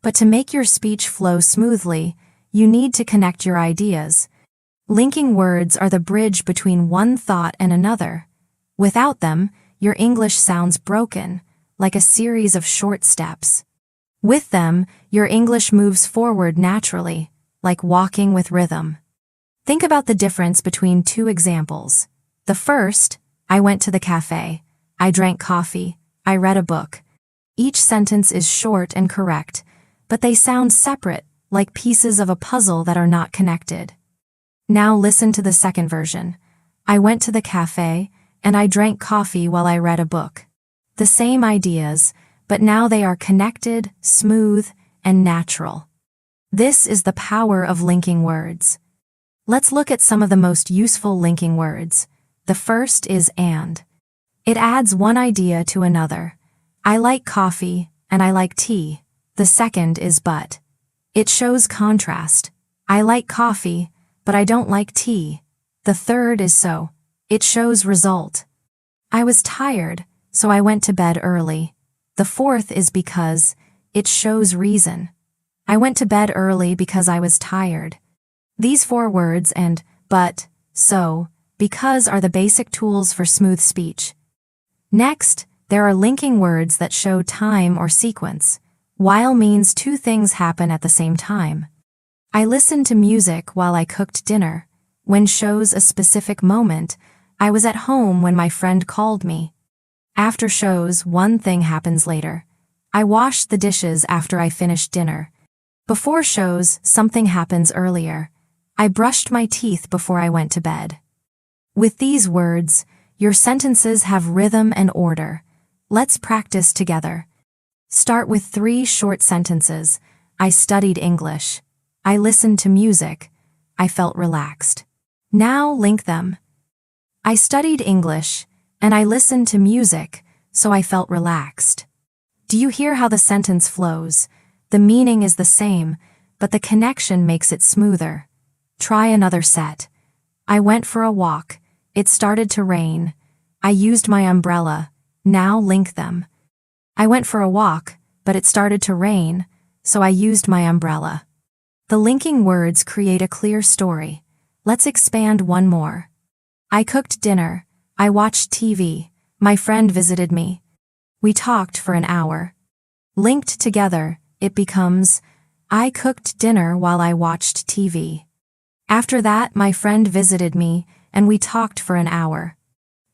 But to make your speech flow smoothly, you need to connect your ideas. Linking words are the bridge between one thought and another. Without them, your English sounds broken, like a series of short steps. With them, your English moves forward naturally, like walking with rhythm. Think about the difference between 2 examples. The first, I went to the cafe. I drank coffee. I read a book. Each sentence is short and correct, but they sound separate, like pieces of a puzzle that are not connected. Now listen to the second version. I went to the cafe, and I drank coffee while I read a book. The same ideas, but now they are connected, smooth, and natural. This is the power of linking words. Let's look at some of the most useful linking words. The first is and. It adds one idea to another. I like coffee, and I like tea. The second is but. It shows contrast. I like coffee, but I don't like tea. The third is so. It shows result. I was tired, so I went to bed early. The fourth is because. It shows reason. I went to bed early because I was tired. These 4 words and but, so, because are the basic tools for smooth speech. Next, there are linking words that show time or sequence. While means 2 things happen at the same time. I listened to music while I cooked dinner. When shows a specific moment, I was at home when my friend called me. After shows, one thing happens later. I washed the dishes after I finished dinner. Before shows, something happens earlier. I brushed my teeth before I went to bed. With these words, your sentences have rhythm and order. Let's practice together. Start with 3 short sentences. I studied English. I listened to music. I felt relaxed. Now link them. I studied English, and I listened to music, so I felt relaxed. Do you hear how the sentence flows? The meaning is the same, but the connection makes it smoother. Try another set. I went for a walk. It started to rain. I used my umbrella. Now link them. I went for a walk, but it started to rain, so I used my umbrella. The linking words create a clear story. Let's expand one more. I cooked dinner. I watched TV. My friend visited me. We talked for an hour. Linked together, it becomes, I cooked dinner while I watched TV. After that, my friend visited me, and we talked for an hour.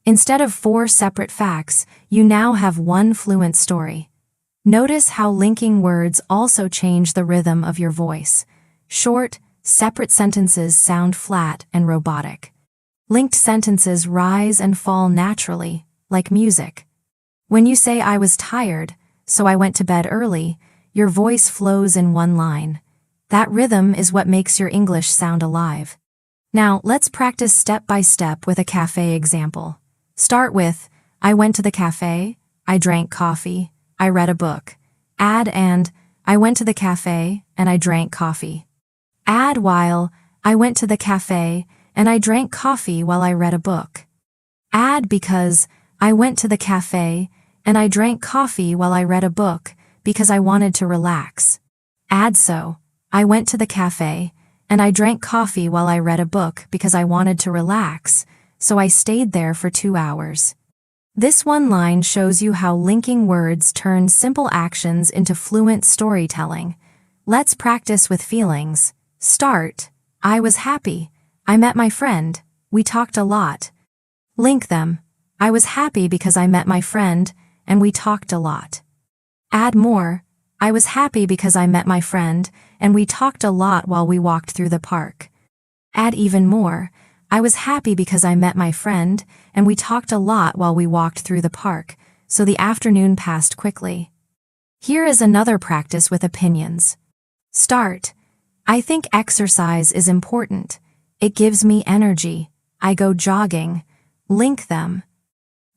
Instead of 4 separate facts, you now have one fluent story. Notice how linking words also change the rhythm of your voice. Short, separate sentences sound flat and robotic. Linked sentences rise and fall naturally, like music. When you say I was tired, so I went to bed early, your voice flows in one line. That rhythm is what makes your English sound alive. Now, let's practice step by step with a cafe example. Start with, I went to the cafe, I drank coffee, I read a book. Add and, I went to the cafe, and I drank coffee. Add while, I went to the cafe, and I drank coffee while I read a book. Add because, I went to the cafe, and I drank coffee while I read a book, because I wanted to relax. Add so, I went to the cafe, and I drank coffee while I read a book because I wanted to relax, so I stayed there for 2 hours. This one line shows you how linking words turn simple actions into fluent storytelling. Let's practice with feelings. Start, I was happy. I met my friend. We talked a lot. Link them. I was happy because I met my friend, and we talked a lot. Add more. I was happy because I met my friend, and we talked a lot while we walked through the park. Add even more. I was happy because I met my friend, and we talked a lot while we walked through the park, so the afternoon passed quickly. Here is another practice with opinions. Start. I think exercise is important. It gives me energy. I go jogging. Link them.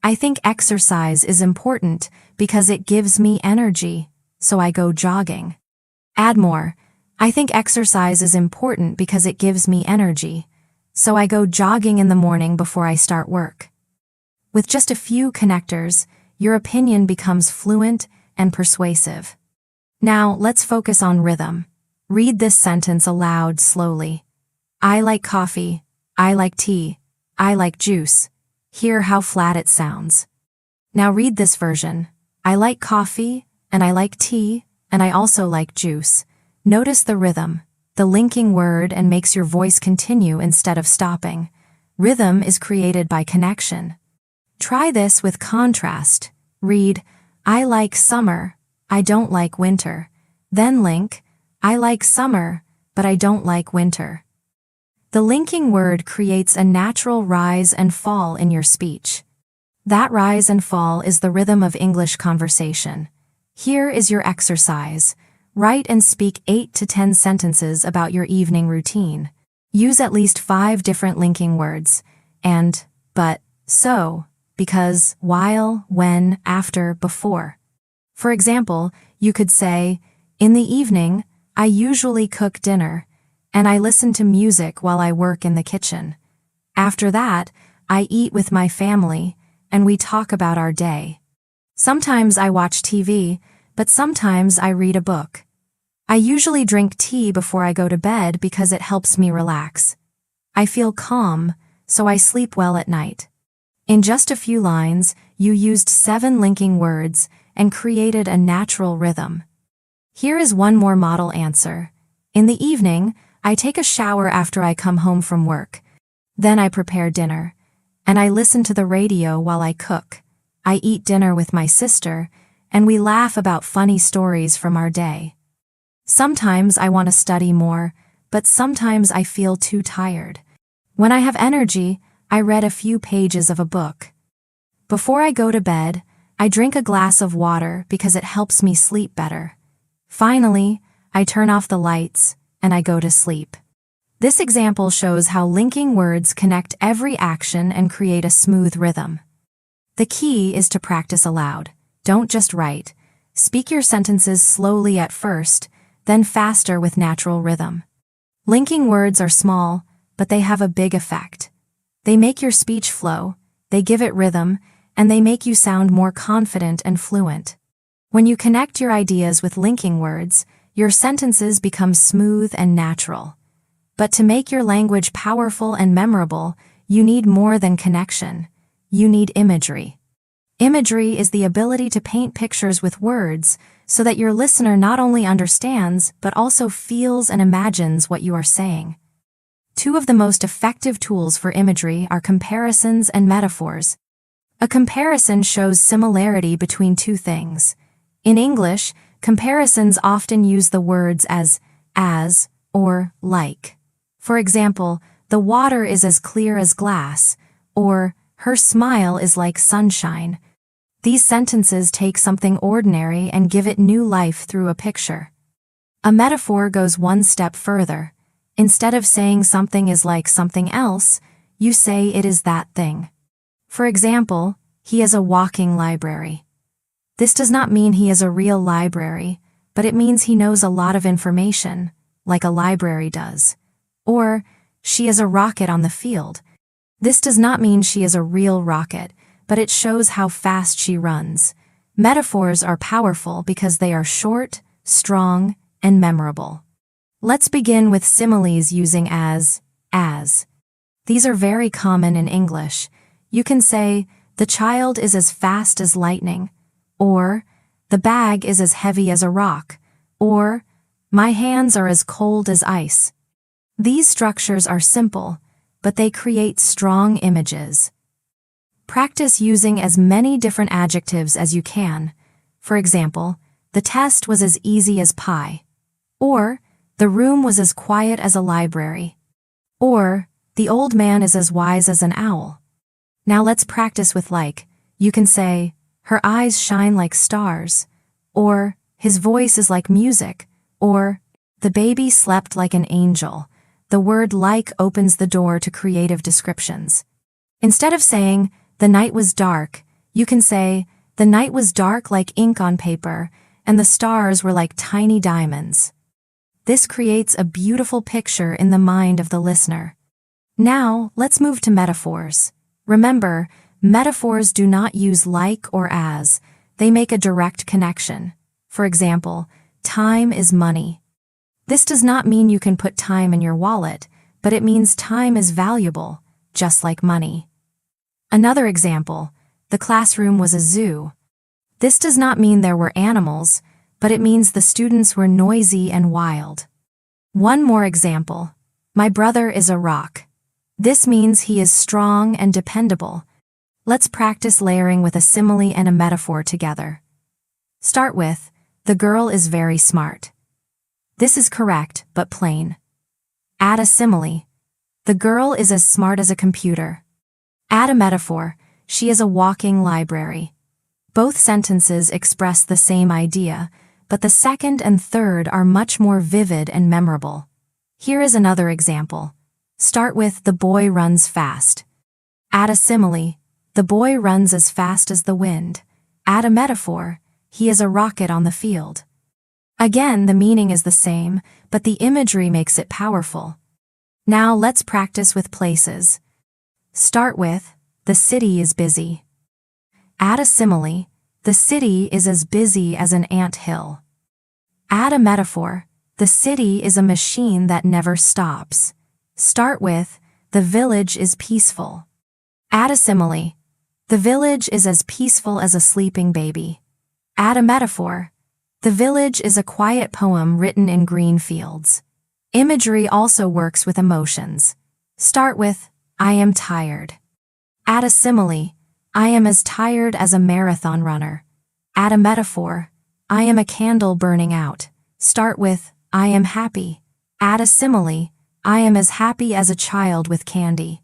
I think exercise is important because it gives me energy, so I go jogging. Add more. I think exercise is important because it gives me energy, so I go jogging in the morning before I start work. With just a few connectors, your opinion becomes fluent and persuasive. Now, let's focus on rhythm. Read this sentence aloud slowly. I like coffee. I like tea. I like juice. Hear how flat it sounds. Now read this version. I like coffee, and I like tea, and I also like juice. Notice the rhythm, the linking word, and makes your voice continue instead of stopping. Rhythm is created by connection. Try this with contrast. Read, I like summer. I don't like winter. Then link, I like summer, but I don't like winter. The linking word creates a natural rise and fall in your speech. That rise and fall is the rhythm of English conversation. Here is your exercise. Write and speak 8 to 10 sentences about your evening routine. Use at least 5 different linking words, and, but, so, because, while, when, after, before. For example, you could say, in the evening, I usually cook dinner, and I listen to music while I work in the kitchen. After that, I eat with my family, and we talk about our day. Sometimes I watch TV, but sometimes I read a book. I usually drink tea before I go to bed because it helps me relax. I feel calm, so I sleep well at night. In just a few lines, you used 7 linking words and created a natural rhythm. Here is one more model answer. In the evening, I take a shower after I come home from work. Then I prepare dinner. And I listen to the radio while I cook. I eat dinner with my sister, and we laugh about funny stories from our day. Sometimes I want to study more, but sometimes I feel too tired. When I have energy, I read a few pages of a book. Before I go to bed, I drink a glass of water because it helps me sleep better. Finally, I turn off the lights, and I go to sleep. This example shows how linking words connect every action and create a smooth rhythm. The key is to practice aloud. Don't just write. Speak your sentences slowly at first, then faster with natural rhythm. Linking words are small, but they have a big effect. They make your speech flow, they give it rhythm, and they make you sound more confident and fluent. When you connect your ideas with linking words, your sentences become smooth and natural. But to make your language powerful and memorable, you need more than connection. You need imagery. Imagery is the ability to paint pictures with words so that your listener not only understands but also feels and imagines what you are saying. 2 of the most effective tools for imagery are comparisons and metaphors. A comparison shows similarity between 2 things. In English, comparisons often use the words as, or like. For example, the water is as clear as glass, or her smile is like sunshine. These sentences take something ordinary and give it new life through a picture. A metaphor goes one step further. Instead of saying something is like something else, you say it is that thing. For example, he is a walking library. This does not mean he is a real library, but it means he knows a lot of information, like a library does. Or, she is a rocket on the field. This does not mean she is a real rocket, but it shows how fast she runs. Metaphors are powerful because they are short, strong, and memorable. Let's begin with similes using as. These are very common in English. You can say, the child is as fast as lightning, or the bag is as heavy as a rock, or my hands are as cold as ice. These structures are simple, but they create strong images. Practice using as many different adjectives as you can. For example, the test was as easy as pie. Or, the room was as quiet as a library. Or, the old man is as wise as an owl. Now let's practice with like. You can say, her eyes shine like stars. Or, his voice is like music. Or, the baby slept like an angel. The word like opens the door to creative descriptions. Instead of saying, the night was dark, you can say, the night was dark like ink on paper, and the stars were like tiny diamonds. This creates a beautiful picture in the mind of the listener. Now, let's move to metaphors. Remember, metaphors do not use like or as. They make a direct connection. For example, time is money. This does not mean you can put time in your wallet, but it means time is valuable, just like money. Another example, the classroom was a zoo. This does not mean there were animals, but it means the students were noisy and wild. One more example, my brother is a rock. This means he is strong and dependable. Let's practice layering with a simile and a metaphor together. Start with, the girl is very smart. This is correct, but plain. Add a simile. The girl is as smart as a computer. Add a metaphor. She is a walking library. Both sentences express the same idea, but the second and third are much more vivid and memorable. Here is another example. Start with, the boy runs fast. Add a simile. The boy runs as fast as the wind. Add a metaphor. he is a rocket on the field. Again, the meaning is the same, but the imagery makes it powerful. Now let's practice with places. Start with, the city is busy. Add a simile, the city is as busy as an ant hill. Add a metaphor, the city is a machine that never stops. Start with, the village is peaceful. Add a simile, the village is as peaceful as a sleeping baby. Add a metaphor, the village is a quiet poem written in green fields. Imagery also works with emotions. Start with, I am tired. Add a simile, I am as tired as a marathon runner. Add a metaphor, I am a candle burning out. Start with, I am happy. Add a simile, I am as happy as a child with candy.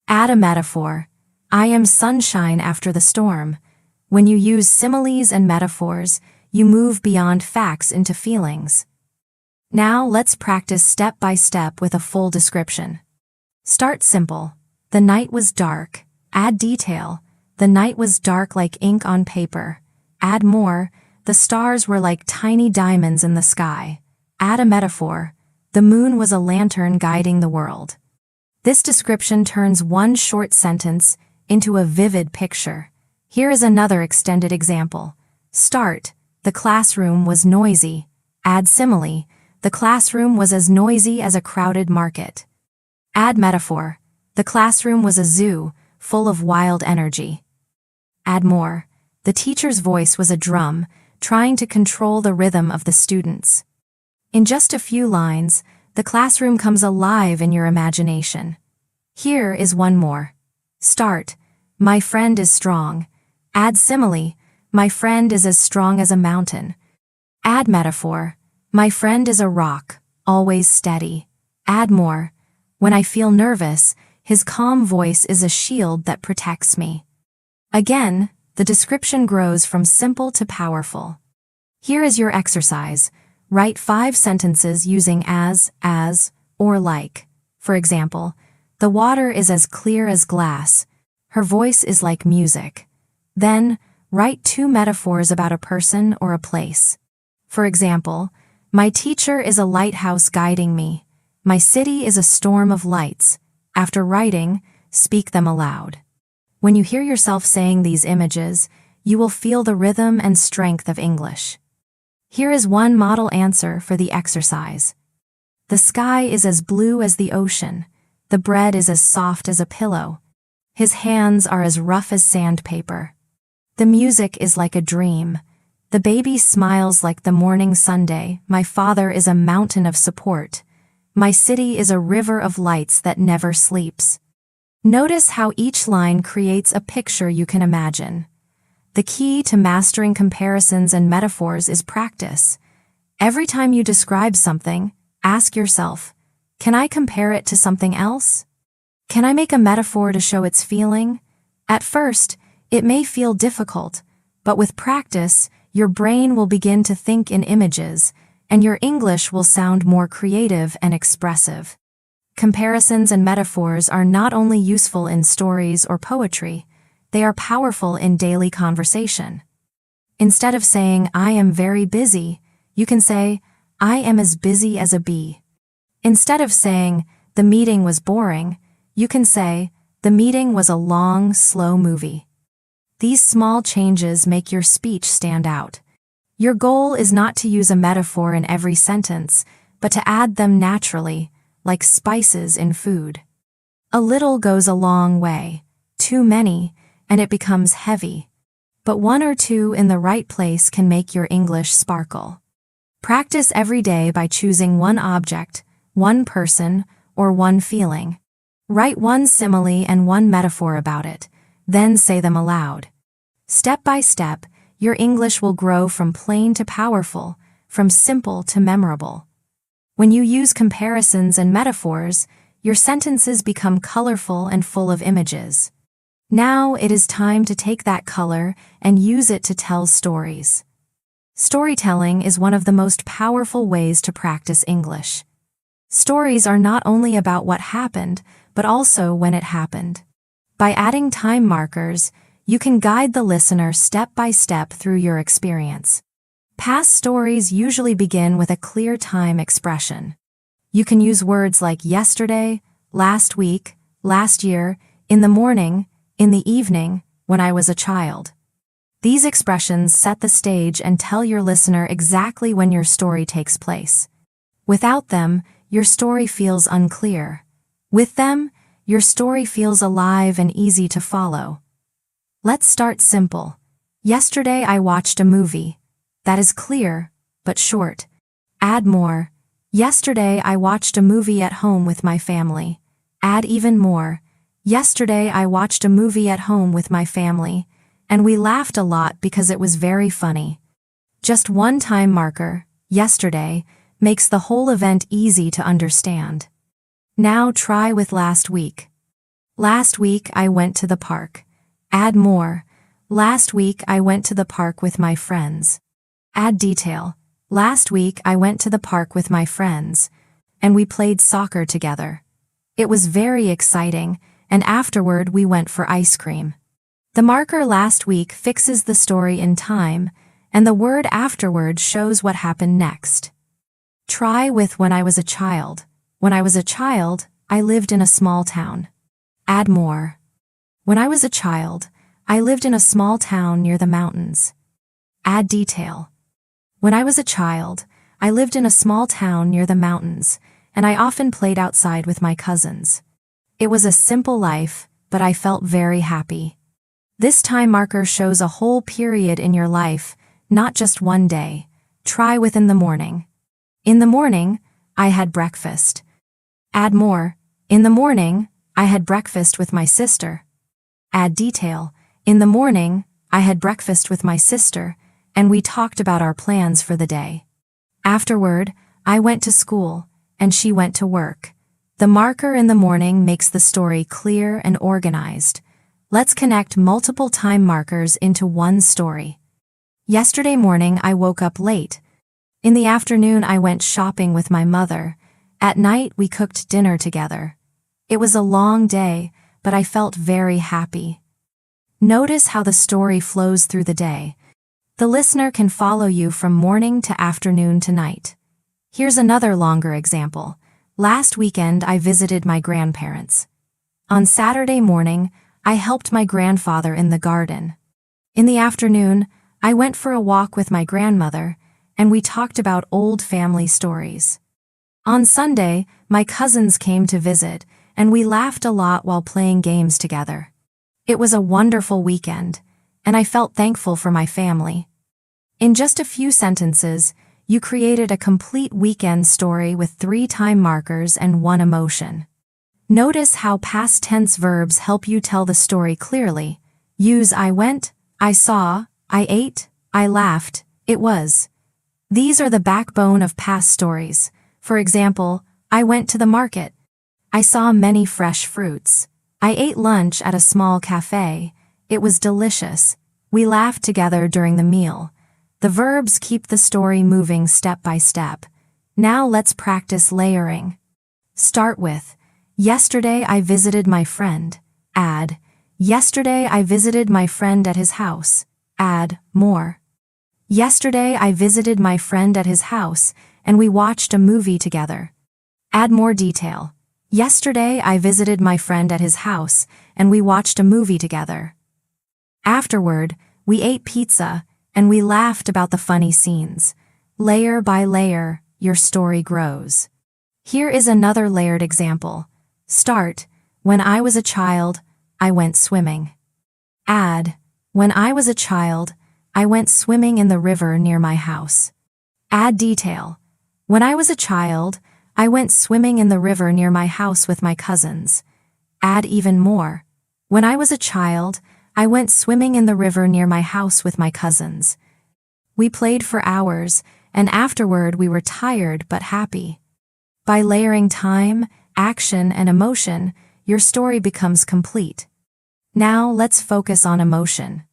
Add a metaphor, I am sunshine after the storm. When you use similes and metaphors, you move beyond facts into feelings. Now let's practice step by step with a full description. Start simple. The night was dark. Add detail. The night was dark like ink on paper. Add more. The stars were like tiny diamonds in the sky. Add a metaphor. The moon was a lantern guiding the world. This description turns one short sentence into a vivid picture. Here is another extended example. Start. The classroom was noisy. Add simile. The classroom was as noisy as a crowded market. Add metaphor. The classroom was a zoo, full of wild energy. Add more. The teacher's voice was a drum, trying to control the rhythm of the students. In just a few lines, the classroom comes alive in your imagination. Here is one more. Start. My friend is strong. Add simile. My friend is as strong as a mountain. Add metaphor. My friend is a rock, always steady. Add more. When I feel nervous, his calm voice is a shield that protects me. Again, the description grows from simple to powerful. Here is your exercise. Write 5 sentences using as, or like. For example, the water is as clear as glass. Her voice is like music. Then, write 2 metaphors about a person or a place. For example, my teacher is a lighthouse guiding me. My city is a storm of lights. After writing, speak them aloud. When you hear yourself saying these images, you will feel the rhythm and strength of English. Here is one model answer for the exercise. The sky is as blue as the ocean. The bread is as soft as a pillow. His hands are as rough as sandpaper. The music is like a dream. The baby smiles like the morning Sunday. My father is a mountain of support. My city is a river of lights that never sleeps. Notice how each line creates a picture you can imagine. The key to mastering comparisons and metaphors is practice. Every time you describe something, ask yourself, can I compare it to something else? Can I make a metaphor to show its feeling? At first, it may feel difficult, but with practice, your brain will begin to think in images, and your English will sound more creative and expressive. Comparisons and metaphors are not only useful in stories or poetry, they are powerful in daily conversation. Instead of saying, I am very busy, you can say, I am as busy as a bee. Instead of saying, the meeting was boring, you can say, the meeting was a long, slow movie. These small changes make your speech stand out. Your goal is not to use a metaphor in every sentence, but to add them naturally, like spices in food. A little goes a long way. Too many, and it becomes heavy. But 1 or 2 in the right place can make your English sparkle. Practice every day by choosing one object, one person, or one feeling. Write one simile and one metaphor about it, then say them aloud. Step by step, your English will grow from plain to powerful, from simple to memorable. When you use comparisons and metaphors, your sentences become colorful and full of images. Now it is time to take that color and use it to tell stories. Storytelling is one of the most powerful ways to practice English. Stories are not only about what happened, but also when it happened. By adding time markers, You can guide the listener step by step through your experience. Past stories usually begin with a clear time expression. You can use words like yesterday, last week, last year, in the morning, in the evening, when I was a child. These expressions set the stage and tell your listener exactly when your story takes place. Without them, your story feels unclear. With them, your story feels alive and easy to follow. Let's start simple. Yesterday I watched a movie. That is clear, but short. Add more. Yesterday I watched a movie at home with my family. Add even more. Yesterday I watched a movie at home with my family, and we laughed a lot because it was very funny. Just one time marker, yesterday, makes the whole event easy to understand. Now try with last week. Last week I went to the park. Add more. Last week I went to the park with my friends. Add detail. Last week I went to the park with my friends, and we played soccer together. It was very exciting, and afterward we went for ice cream. The marker last week fixes the story in time, and the word afterward shows what happened next. Try with when I was a child. When I was a child, I lived in a small town. Add more. When I was a child, I lived in a small town near the mountains. Add detail. When I was a child, I lived in a small town near the mountains, and I often played outside with my cousins. It was a simple life, but I felt very happy. This time marker shows a whole period in your life, not just one day. Try within the morning. In the morning, I had breakfast. Add more. In the morning, I had breakfast with my sister. Add detail. In the morning, I had breakfast with my sister, and we talked about our plans for the day. Afterward, I went to school, and she went to work. The marker in the morning makes the story clear and organized. Let's connect multiple time markers into one story. Yesterday morning I woke up late. In the afternoon I went shopping with my mother. At night we cooked dinner together. It was a long day, but I felt very happy. Notice how the story flows through the day. The listener can follow you from morning to afternoon to night. Here's another longer example. Last weekend I visited my grandparents. On Saturday morning, I helped my grandfather in the garden. In the afternoon, I went for a walk with my grandmother, and we talked about old family stories. On Sunday, my cousins came to visit, and we laughed a lot while playing games together. It was a wonderful weekend, and I felt thankful for my family. In just a few sentences, you created a complete weekend story with 3 time markers and 1 emotion. Notice how past tense verbs help you tell the story clearly. Use I went, I saw, I ate, I laughed, it was. These are the backbone of past stories. For example, I went to the market. I saw many fresh fruits. I ate lunch at a small cafe. It was delicious. We laughed together during the meal. The verbs keep the story moving step by step. Now let's practice layering. Start with, yesterday I visited my friend. Add, yesterday I visited my friend at his house. Add more. Yesterday I visited my friend at his house, and we watched a movie together. Add more detail. Yesterday I visited my friend at his house, and we watched a movie together. Afterward, we ate pizza, and we laughed about the funny scenes. Layer by layer, your story grows. Here is another layered example. Start, when I was a child, I went swimming. Add, when I was a child, I went swimming in the river near my house. Add detail. When I was a child, I went swimming in the river near my house with my cousins. Add even more. When I was a child, I went swimming in the river near my house with my cousins. We played for hours, and afterward we were tired but happy. By layering time, action, and emotion, your story becomes complete. Now let's focus on emotion.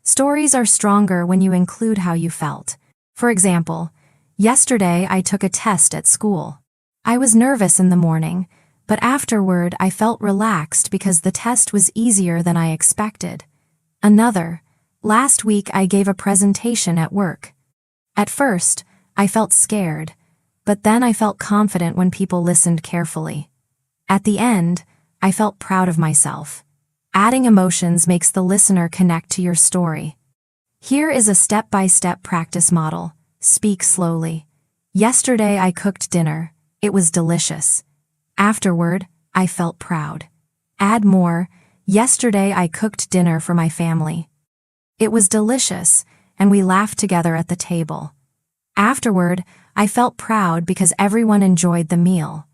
Stories are stronger when you include how you felt. For example, yesterday I took a test at school. I was nervous in the morning, but afterward I felt relaxed because the test was easier than I expected. Another, last week I gave a presentation at work. At first, I felt scared, but then I felt confident when people listened carefully. At the end, I felt proud of myself. Adding emotions makes the listener connect to your story. Here is a step-by-step practice model. Speak slowly. Yesterday I cooked dinner. It was delicious. Afterward, I felt proud. Add more. Yesterday I cooked dinner for my family. It was delicious, and we laughed together at the table. Afterward, I felt proud because everyone enjoyed the meal.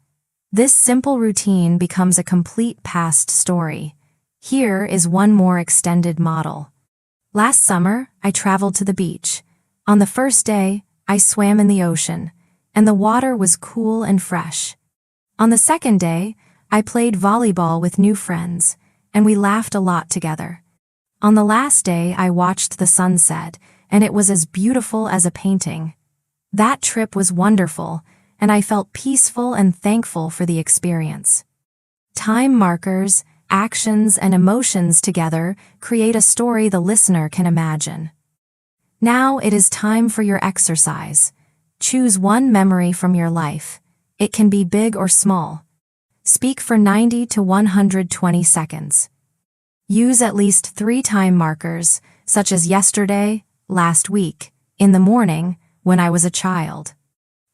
This simple routine becomes a complete past story. Here is one more extended model. Last summer, I traveled to the beach. On the first day, I swam in the ocean, and the water was cool and fresh. On the second day, I played volleyball with new friends, and we laughed a lot together. On the last day, I watched the sunset, and it was as beautiful as a painting. That trip was wonderful, and I felt peaceful and thankful for the experience. Time markers, actions, and emotions together create a story the listener can imagine. Now it is time for your exercise. Choose one memory from your life. It can be big or small. Speak for 90 to 120 seconds. Use at least 3 time markers, such as yesterday, last week, in the morning, when I was a child.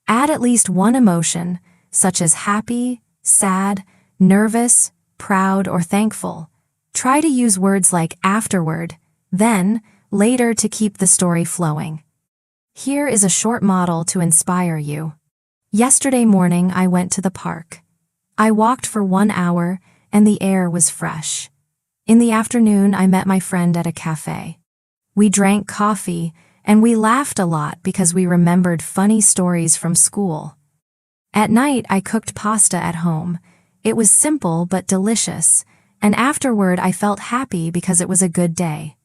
Add at least one emotion, such as happy, sad, nervous, proud, or thankful. Try to use words like afterward, then, later to keep the story flowing. Here is a short model to inspire you. Yesterday morning I went to the park. I walked for 1 hour and the air was fresh. In the afternoon I met my friend at a cafe. We drank coffee and we laughed a lot because we remembered funny stories from school. At night I cooked pasta at home. It was simple but delicious, and afterward I felt happy because it was a good day.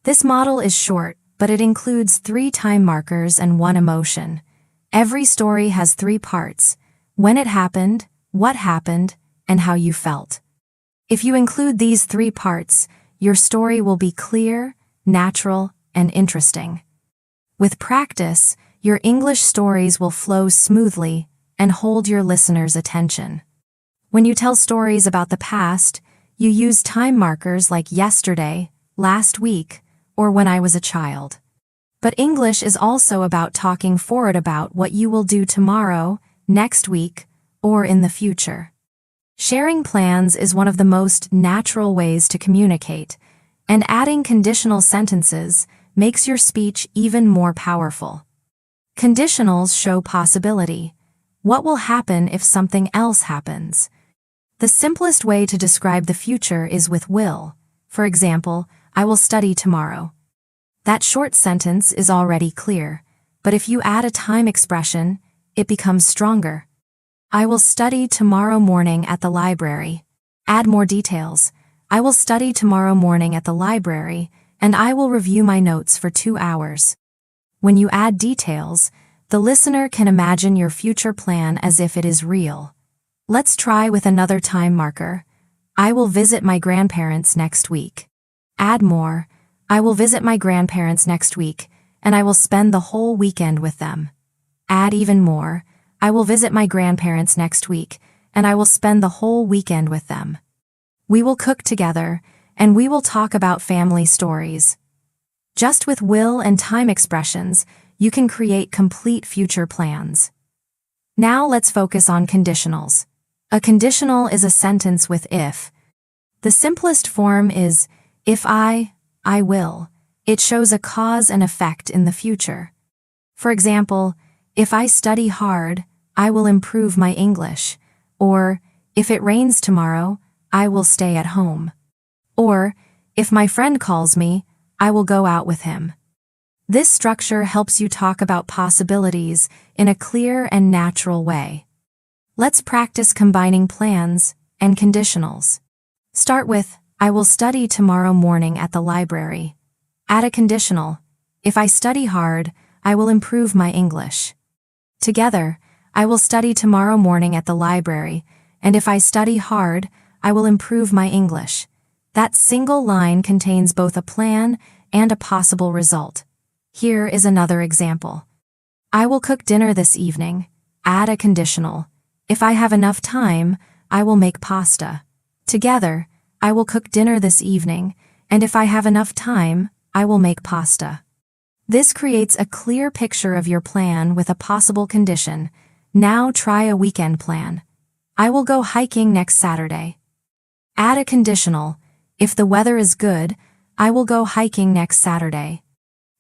This model is short, but it includes 3 time markers and 1 emotion. Every story has 3 parts: when it happened, what happened, and how you felt. If you include these 3 parts, your story will be clear, natural, and interesting. With practice, your English stories will flow smoothly and hold your listeners' attention. When you tell stories about the past, you use time markers like yesterday, last week, or when I was a child. But English is also about talking forward about what you will do tomorrow, next week, or in the future. Sharing plans is one of the most natural ways to communicate, and adding conditional sentences makes your speech even more powerful. Conditionals show possibility. What will happen if something else happens? The simplest way to describe the future is with will. For example, I will study tomorrow. That short sentence is already clear, but if you add a time expression, it becomes stronger. I will study tomorrow morning at the library. Add more details. I will study tomorrow morning at the library, and I will review my notes for 2 hours. When you add details, the listener can imagine your future plan as if it is real. Let's try with another time marker. I will visit my grandparents next week. Add more. I will visit my grandparents next week, and I will spend the whole weekend with them. Add even more. I will visit my grandparents next week, and I will spend the whole weekend with them. We will cook together, and we will talk about family stories. Just with will and time expressions, you can create complete future plans. Now let's focus on conditionals. A conditional is a sentence with if. The simplest form is, if I will. It shows a cause and effect in the future. For example, if I study hard, I will improve my English. Or, if it rains tomorrow, I will stay at home. Or, if my friend calls me, I will go out with him. This structure helps you talk about possibilities in a clear and natural way. Let's practice combining plans and conditionals. Start with, I will study tomorrow morning at the library. Add a conditional. If I study hard, I will improve my English. Together, I will study tomorrow morning at the library, and if I study hard, I will improve my English. That single line contains both a plan and a possible result. Here is another example. I will cook dinner this evening. Add a conditional. If I have enough time, I will make pasta. Together, I will cook dinner this evening, and if I have enough time, I will make pasta. This creates a clear picture of your plan with a possible condition. Now try a weekend plan. I will go hiking next Saturday. Add a conditional. If the weather is good, I will go hiking next Saturday.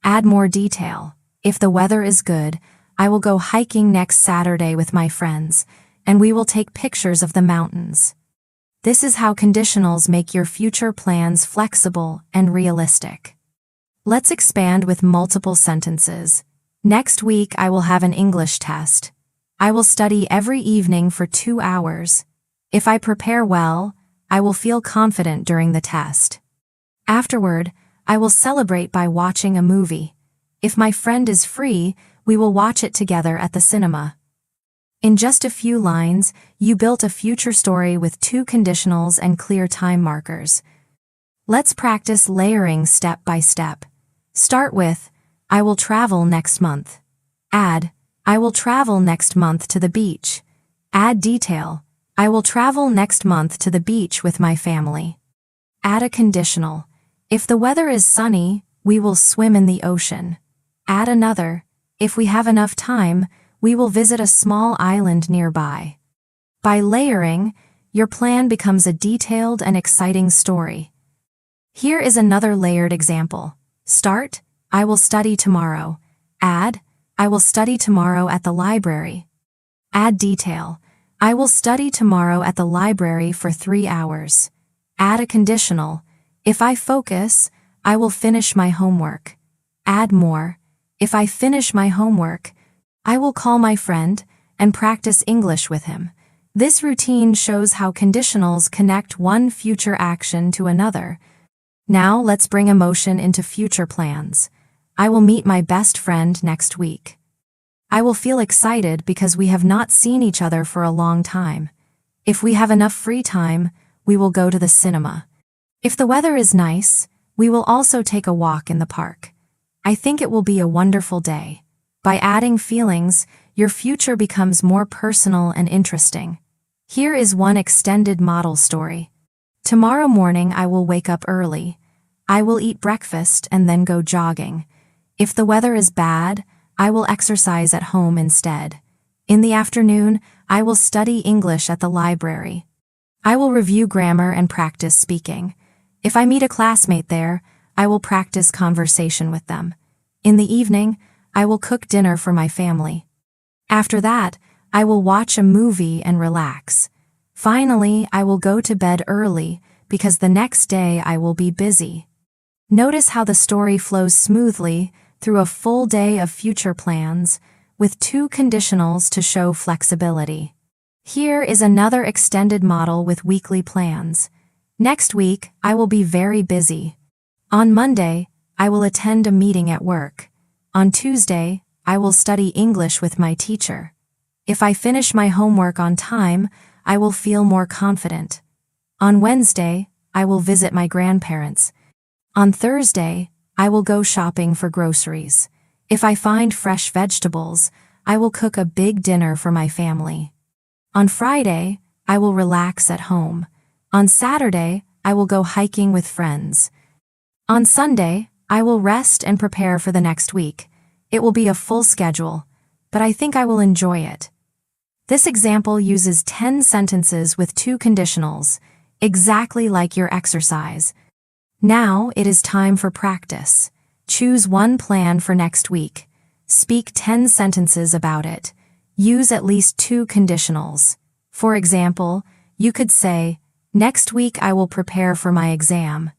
Add more detail. If the weather is good, I will go hiking next Saturday with my friends, and we will take pictures of the mountains. This is how conditionals make your future plans flexible and realistic. Let's expand with multiple sentences. Next week I will have an English test. I will study every evening for 2 hours. If I prepare well, I will feel confident during the test. Afterward, I will celebrate by watching a movie. If my friend is free, we will watch it together at the cinema. In just a few lines, you built a future story with 2 conditionals and clear time markers. Let's practice layering step by step. Start with, I will travel next month. Add, I will travel next month to the beach. Add detail, I will travel next month to the beach with my family. Add a conditional. If the weather is sunny, we will swim in the ocean. Add another. If we have enough time, we will visit a small island nearby. By layering, your plan becomes a detailed and exciting story. Here is another layered example. Start, I will study tomorrow. Add, I will study tomorrow at the library. Add detail. I will study tomorrow at the library for 3 hours. Add a conditional. If I focus, I will finish my homework. Add more. If I finish my homework, I will call my friend and practice English with him. This routine shows how conditionals connect one future action to another. Now let's bring emotion into future plans. I will meet my best friend next week. I will feel excited because we have not seen each other for a long time. If we have enough free time, we will go to the cinema. If the weather is nice, we will also take a walk in the park. I think it will be a wonderful day. By adding feelings, your future becomes more personal and interesting. Here is one extended model story. Tomorrow morning I will wake up early. I will eat breakfast and then go jogging. If the weather is bad, I will exercise at home instead. In the afternoon, I will study English at the library. I will review grammar and practice speaking. If I meet a classmate there, I will practice conversation with them. In the evening, I will cook dinner for my family. After that, I will watch a movie and relax. Finally, I will go to bed early because the next day I will be busy. Notice how the story flows smoothly through a full day of future plans, with 2 conditionals to show flexibility. Here is another extended model with weekly plans. Next week, I will be very busy. On Monday, I will attend a meeting at work. On Tuesday, I will study English with my teacher. If I finish my homework on time, I will feel more confident. On Wednesday, I will visit my grandparents. On Thursday, I will go shopping for groceries. If I find fresh vegetables, I will cook a big dinner for my family. On Friday, I will relax at home. On Saturday, I will go hiking with friends. On Sunday, I will rest and prepare for the next week. It will be a full schedule, but I think I will enjoy it. This example uses 10 sentences with 2 conditionals, exactly like your exercise. Now it is time for practice. Choose one plan for next week. Speak 10 sentences about it. Use at least 2 conditionals. For example, you could say, next week I will prepare for my exam.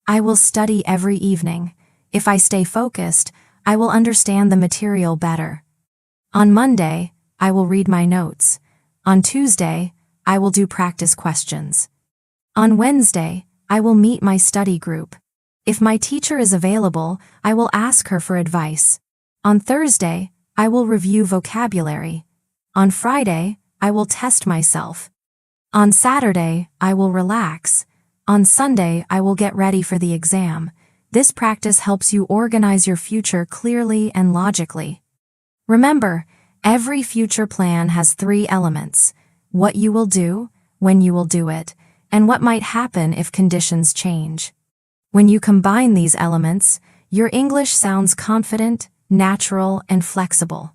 I will study every evening. If I stay focused, I will understand the material better. On Monday, I will read my notes. On Tuesday, I will do practice questions. On Wednesday, I will meet my study group. If my teacher is available, I will ask her for advice. On Thursday, I will review vocabulary. On Friday, I will test myself. On Saturday, I will relax. On Sunday, I will get ready for the exam. This practice helps you organize your future clearly and logically. Remember, every future plan has 3 elements: what you will do, when you will do it, and what might happen if conditions change. When you combine these elements, your English sounds confident, natural, and flexible.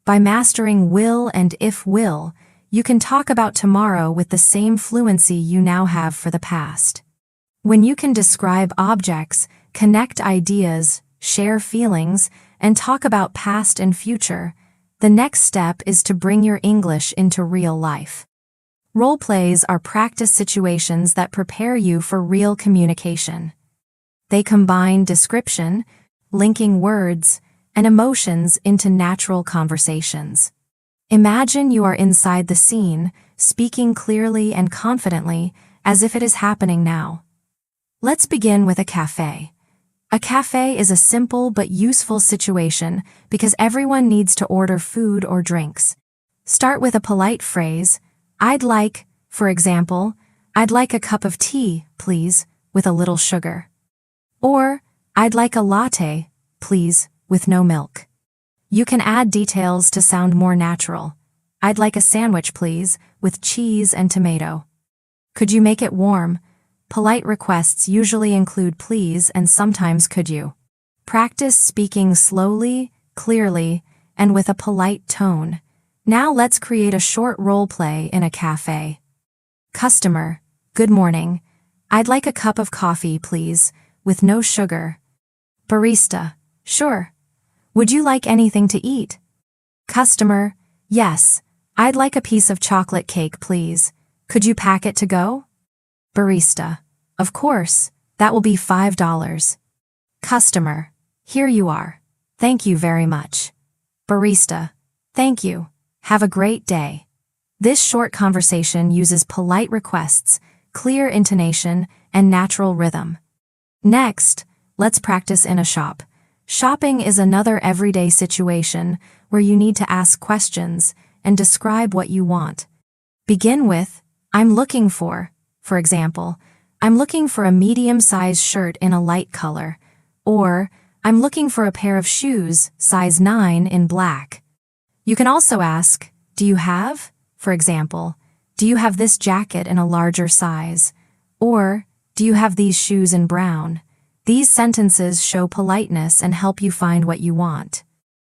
By mastering will and if will, you can talk about tomorrow with the same fluency you now have for the past. When you can describe objects, connect ideas, share feelings, and talk about past and future, the next step is to bring your English into real life. Role plays are practice situations that prepare you for real communication. They combine description, linking words, and emotions into natural conversations. Imagine you are inside the scene, speaking clearly and confidently as if it is happening now. Let's begin with a cafe. A cafe is a simple but useful situation because everyone needs to order food or drinks. Start with a polite phrase, I'd like, for example, I'd like a cup of tea, please, with a little sugar. Or, I'd like a latte, please, with no milk. You can add details to sound more natural. I'd like a sandwich, please, with cheese and tomato. Could you make it warm? Polite requests usually include please and sometimes could you. Practice speaking slowly, clearly, and with a polite tone. Now let's create a short role play in a cafe. Customer, good morning. I'd like a cup of coffee, please, with no sugar. Barista, sure. Would you like anything to eat? Customer, yes. I'd like a piece of chocolate cake, please. Could you pack it to go? Barista, of course. That will be $5. Customer, here you are. Thank you very much. Barista, thank you. Have a great day. This short conversation uses polite requests, clear intonation, and natural rhythm. Next, let's practice in a shop. Shopping is another everyday situation where you need to ask questions and describe what you want. Begin with, I'm looking for example, I'm looking for a medium-sized shirt in a light color, or I'm looking for a pair of shoes, size 9 in black. You can also ask, do you have, for example, do you have this jacket in a larger size? Or, do you have these shoes in brown? These sentences show politeness and help you find what you want.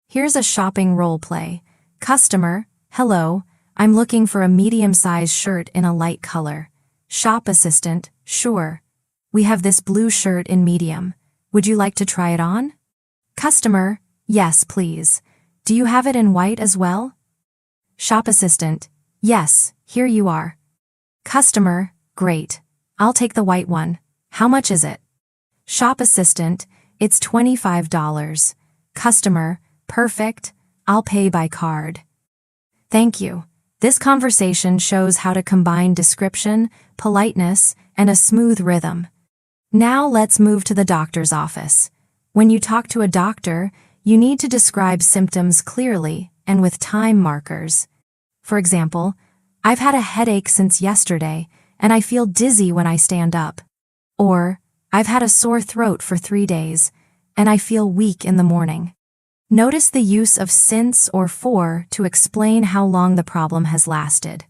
Here's a shopping role play. Customer, hello, I'm looking for a medium-sized shirt in a light color. Shop assistant, sure. We have this blue shirt in medium. Would you like to try it on? Customer, yes, please. Do you have it in white as well? Shop assistant, yes, here you are. Customer, great. I'll take the white one. How much is it? Shop assistant, it's $25. Customer, perfect. I'll pay by card. Thank you. This conversation shows how to combine description, politeness, and a smooth rhythm. Now let's move to the doctor's office. When you talk to a doctor, you need to describe symptoms clearly and with time markers. For example, I've had a headache since yesterday, and I feel dizzy when I stand up. Or, I've had a sore throat for 3 days, and I feel weak in the morning. Notice the use of since or for to explain how long the problem has lasted.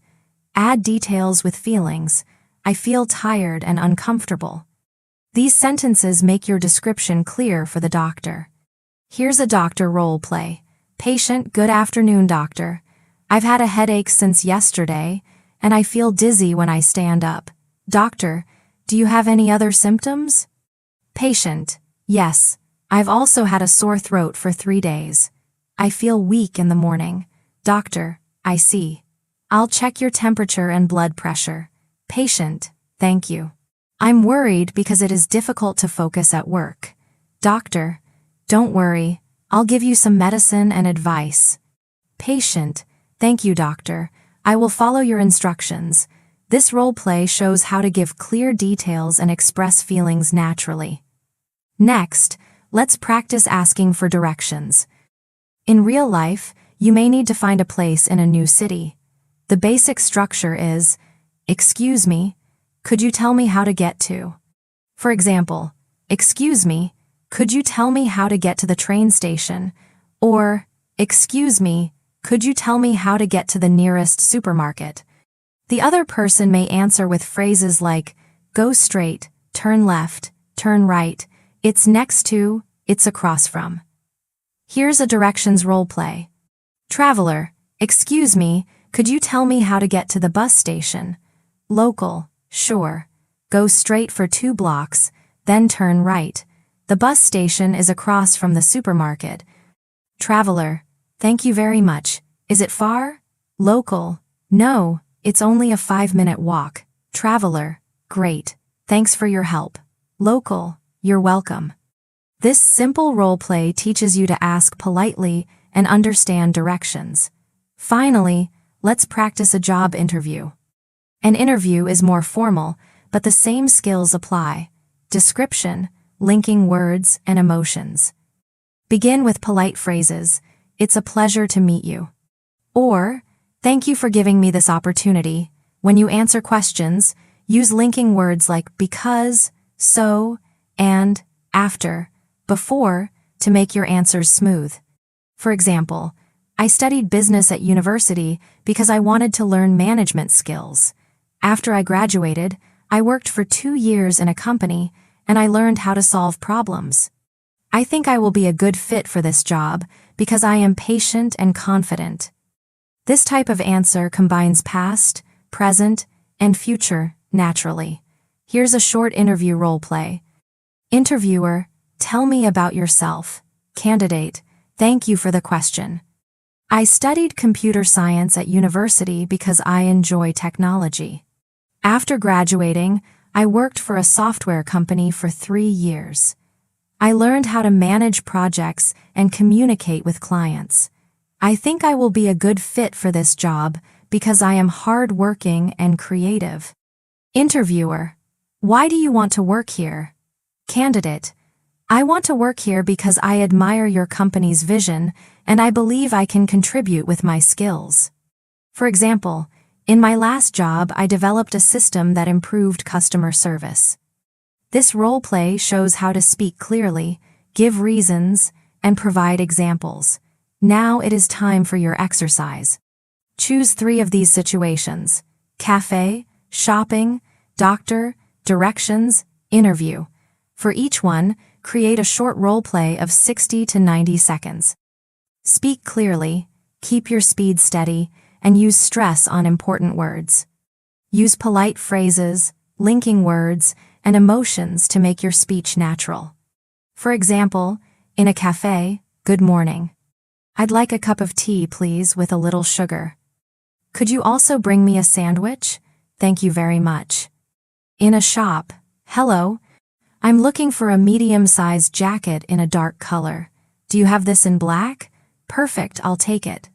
Add details with feelings. I feel tired and uncomfortable. These sentences make your description clear for the doctor. Here's a doctor role play. Patient, good afternoon, doctor. I've had a headache since yesterday, and I feel dizzy when I stand up. Doctor, do you have any other symptoms? Patient, yes. I've also had a sore throat for 3 days. I feel weak in the morning. Doctor, I see. I'll check your temperature and blood pressure. Patient, thank you. I'm worried because it is difficult to focus at work. Doctor, don't worry. I'll give you some medicine and advice. Patient, thank you, doctor. I will follow your instructions. This role play shows how to give clear details and express feelings naturally. Next, let's practice asking for directions. In real life, you may need to find a place in a new city. The basic structure is, excuse me, could you tell me how to get to? For example, excuse me, could you tell me how to get to the train station? Or, excuse me, could you tell me how to get to the nearest supermarket? The other person may answer with phrases like, go straight, turn left, turn right, it's next to, it's across from. Here's a directions role play. Traveler, excuse me, could you tell me how to get to the bus station? Local, sure. Go straight for 2 blocks, then turn right. The bus station is across from the supermarket. Traveler, thank you very much. Is it far? Local, no, it's only a 5-minute walk. Traveler, great. Thanks for your help. Local, you're welcome. This simple role play teaches you to ask politely and understand directions. Finally, let's practice a job interview. An interview is more formal, but the same skills apply. Description, linking words and emotions. Begin with polite phrases. It's a pleasure to meet you. Or, thank you for giving me this opportunity. When you answer questions, use linking words like because, so, and, after, before, to make your answers smooth. For example, I studied business at university because I wanted to learn management skills. After I graduated, I worked for 2 years in a company, and I learned how to solve problems. I think I will be a good fit for this job because I am patient and confident. This type of answer combines past, present, and future naturally. Here's a short interview role play. Interviewer, tell me about yourself. Candidate, thank you for the question. I studied computer science at university because I enjoy technology. After graduating, I worked for a software company for 3 years. I learned how to manage projects and communicate with clients. I think I will be a good fit for this job because I am hardworking and creative. Interviewer, why do you want to work here? Candidate, I want to work here because I admire your company's vision and I believe I can contribute with my skills. For example, in my last job, I developed a system that improved customer service. This role play shows how to speak clearly, give reasons, and provide examples. Now it is time for your exercise. Choose 3 of these situations: cafe, shopping, doctor, directions, interview. For each one, create a short role play of 60 to 90 seconds. Speak clearly, keep your speed steady, and use stress on important words. Use polite phrases, linking words, and emotions to make your speech natural. For example, in a cafe, good morning. I'd like a cup of tea, please, with a little sugar. Could you also bring me a sandwich? Thank you very much. In a shop, hello. I'm looking for a medium-sized jacket in a dark color. Do you have this in black? Perfect, I'll take it.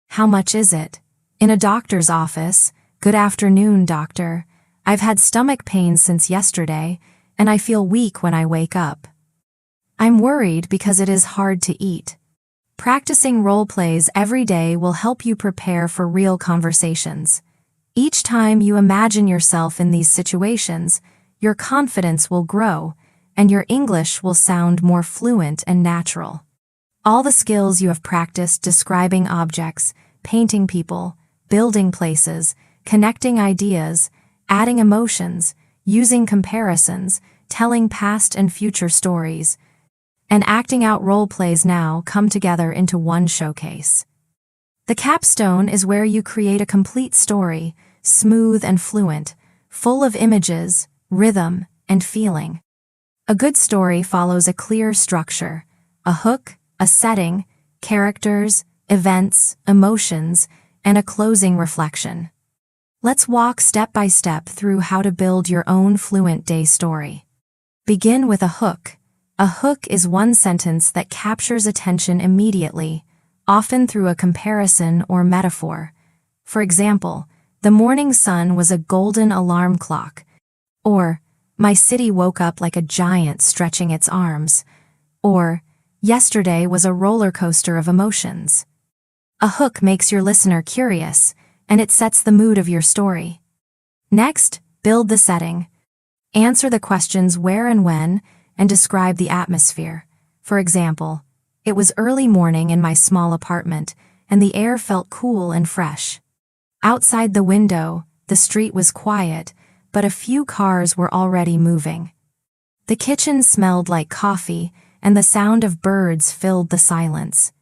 How much is it? In a doctor's office, good afternoon, doctor. I've had stomach pains since yesterday, and I feel weak when I wake up. I'm worried because it is hard to eat. Practicing role plays every day will help you prepare for real conversations. Each time you imagine yourself in these situations, your confidence will grow, and your English will sound more fluent and natural. All the skills you have practiced describing objects, painting people, building places, connecting ideas, adding emotions, using comparisons, telling past and future stories, and acting out role plays now come together into one showcase. The capstone is where you create a complete story, smooth and fluent, full of images, rhythm, and feeling. A good story follows a clear structure, a hook, a setting, characters, events, emotions, and a closing reflection. Let's walk step by step through how to build your own fluent day story. Begin with a hook. A hook is one sentence that captures attention immediately, often through a comparison or metaphor. For example, the morning sun was a golden alarm clock. Or, my city woke up like a giant stretching its arms. Or, yesterday was a roller coaster of emotions. A hook makes your listener curious, and it sets the mood of your story. Next, Build the setting. Answer the questions where and when, and describe the atmosphere. For example, it was early morning in my small apartment, and the air felt cool and fresh. Outside the window, the street was quiet, but a few cars were already moving. The kitchen smelled like coffee, and the sound of birds filled the silence.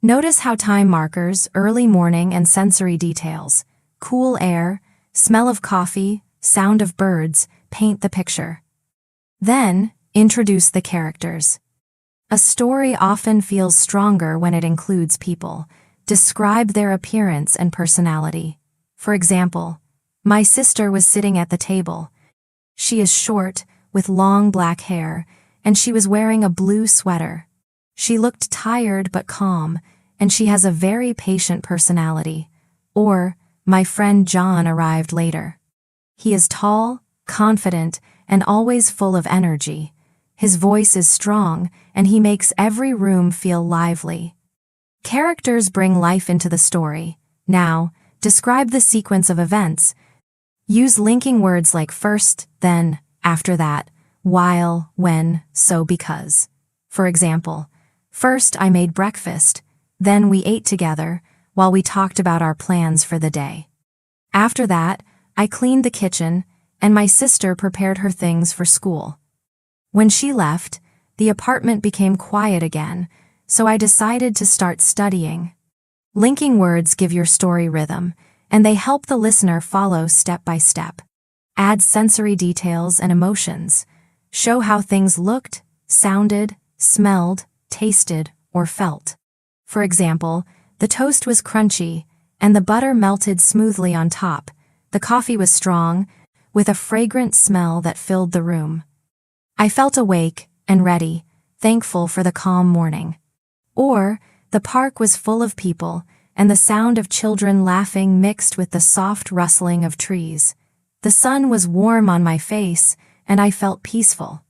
Notice how time markers, early morning, and sensory details, cool air, smell of coffee, sound of birds, paint the picture. Then, introduce the characters. A story often feels stronger when it includes people. Describe their appearance and personality. For example, my sister was sitting at the table. She is short, with long black hair, and she was wearing a blue sweater. She looked tired but calm, and she has a very patient personality. Or, my friend John arrived later. He is tall, confident, and always full of energy. His voice is strong, and he makes every room feel lively. Characters bring life into the story. Now, describe the sequence of events. Use linking words like first, then, after that, while, when, so, because. For example, first I made breakfast, then we ate together, while we talked about our plans for the day. After that, I cleaned the kitchen, and my sister prepared her things for school. When she left, the apartment became quiet again, so I decided to start studying. Linking words give your story rhythm, and they help the listener follow step by step. Add sensory details and emotions. Show how things looked, sounded, smelled, tasted, or felt. For example, the toast was crunchy, and the butter melted smoothly on top. The coffee was strong, with a fragrant smell that filled the room. I felt awake and ready, thankful for the calm morning. Or, the park was full of people, and the sound of children laughing mixed with the soft rustling of trees. The sun was warm on my face, and I felt peaceful.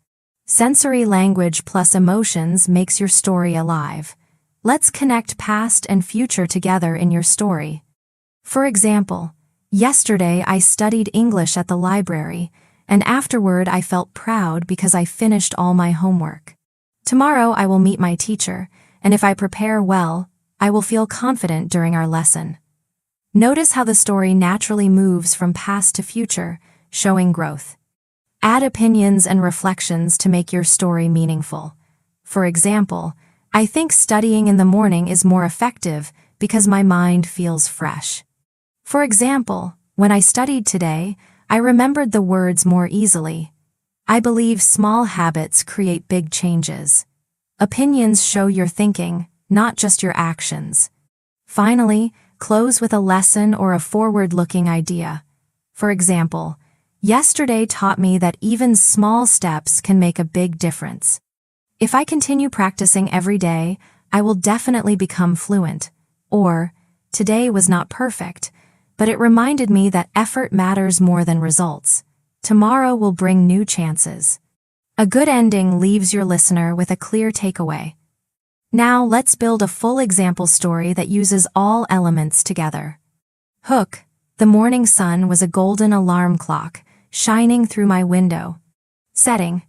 Sensory language plus emotions makes your story alive. Let's connect past and future together in your story. For example, yesterday I studied English at the library, and afterward I felt proud because I finished all my homework. Tomorrow I will meet my teacher, and if I prepare well, I will feel confident during our lesson. Notice how the story naturally moves from past to future, showing growth. Add opinions and reflections to make your story meaningful. For example, I think studying in the morning is more effective because my mind feels fresh. For example, when I studied today, I remembered the words more easily. I believe small habits create big changes. Opinions show your thinking, not just your actions. Finally, close with a lesson or a forward-looking idea. For example, yesterday taught me that even small steps can make a big difference. If I continue practicing every day, I will definitely become fluent. Or, today was not perfect, but it reminded me that effort matters more than results. Tomorrow will bring new chances. A good ending leaves your listener with a clear takeaway. Now let's build a full example story that uses all elements together. Hook, the morning sun was a golden alarm clock, shining through my window. Setting,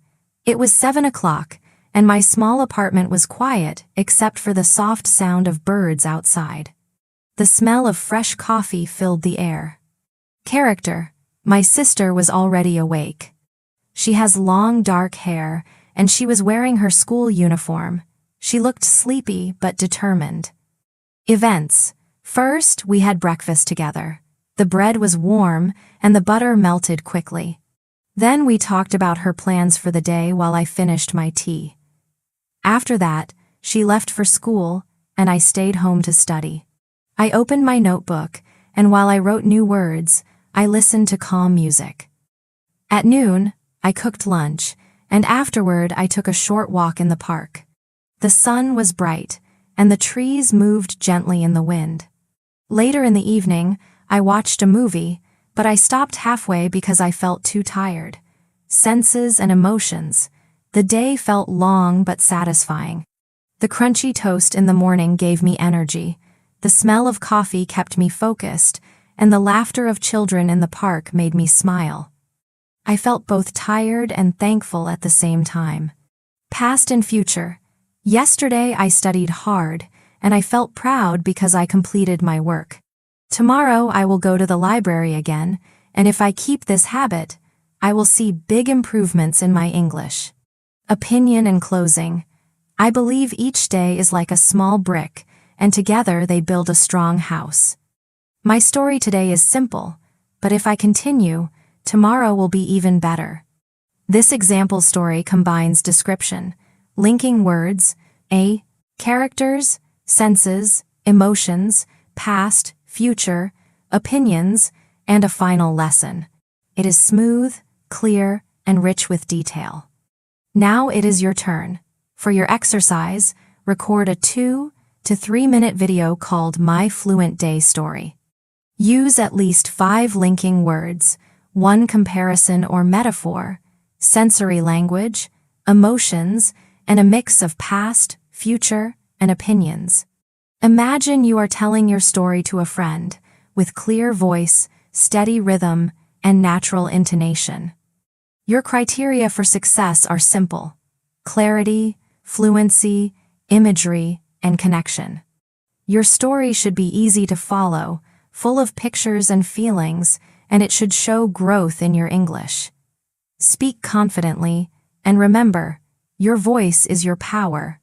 it was 7 o'clock, and my small apartment was quiet except for the soft sound of birds outside. The smell of fresh coffee filled the air. Character, my sister was already awake. She has long dark hair, and she was wearing her school uniform. She looked sleepy but determined. Events, first we had breakfast together. The bread was warm, and the butter melted quickly. Then we talked about her plans for the day while I finished my tea. After that, she left for school, and I stayed home to study. I opened my notebook, and while I wrote new words, I listened to calm music. At noon, I cooked lunch, and afterward I took a short walk in the park. The sun was bright, and the trees moved gently in the wind. Later in the evening, I watched a movie, but I stopped halfway because I felt too tired. Senses and emotions. The day felt long but satisfying. The crunchy toast in the morning gave me energy. The smell of coffee kept me focused, and the laughter of children in the park made me smile. I felt both tired and thankful at the same time. Past and future. Yesterday I studied hard, and I felt proud because I completed my work. Tomorrow I will go to the library again, and if I keep this habit, I will see big improvements in my English. Opinion and closing. I believe each day is like a small brick, and together they build a strong house. My story today is simple, but if I continue, tomorrow will be even better. This example story combines description, linking words, characters, senses, emotions, past, future, opinions, and a final lesson. It is smooth, clear, and rich with detail. Now it is your turn. For your exercise, record a 2 to 3 minute video called My Fluent Day Story. Use at least 5 linking words, 1 comparison or metaphor, sensory language, emotions, and a mix of past, future, and opinions. Imagine you are telling your story to a friend, with clear voice, steady rhythm, and natural intonation. Your criteria for success are simple: clarity, fluency, imagery, and connection. Your story should be easy to follow, full of pictures and feelings, and it should show growth in your English. Speak confidently, and remember, your voice is your power.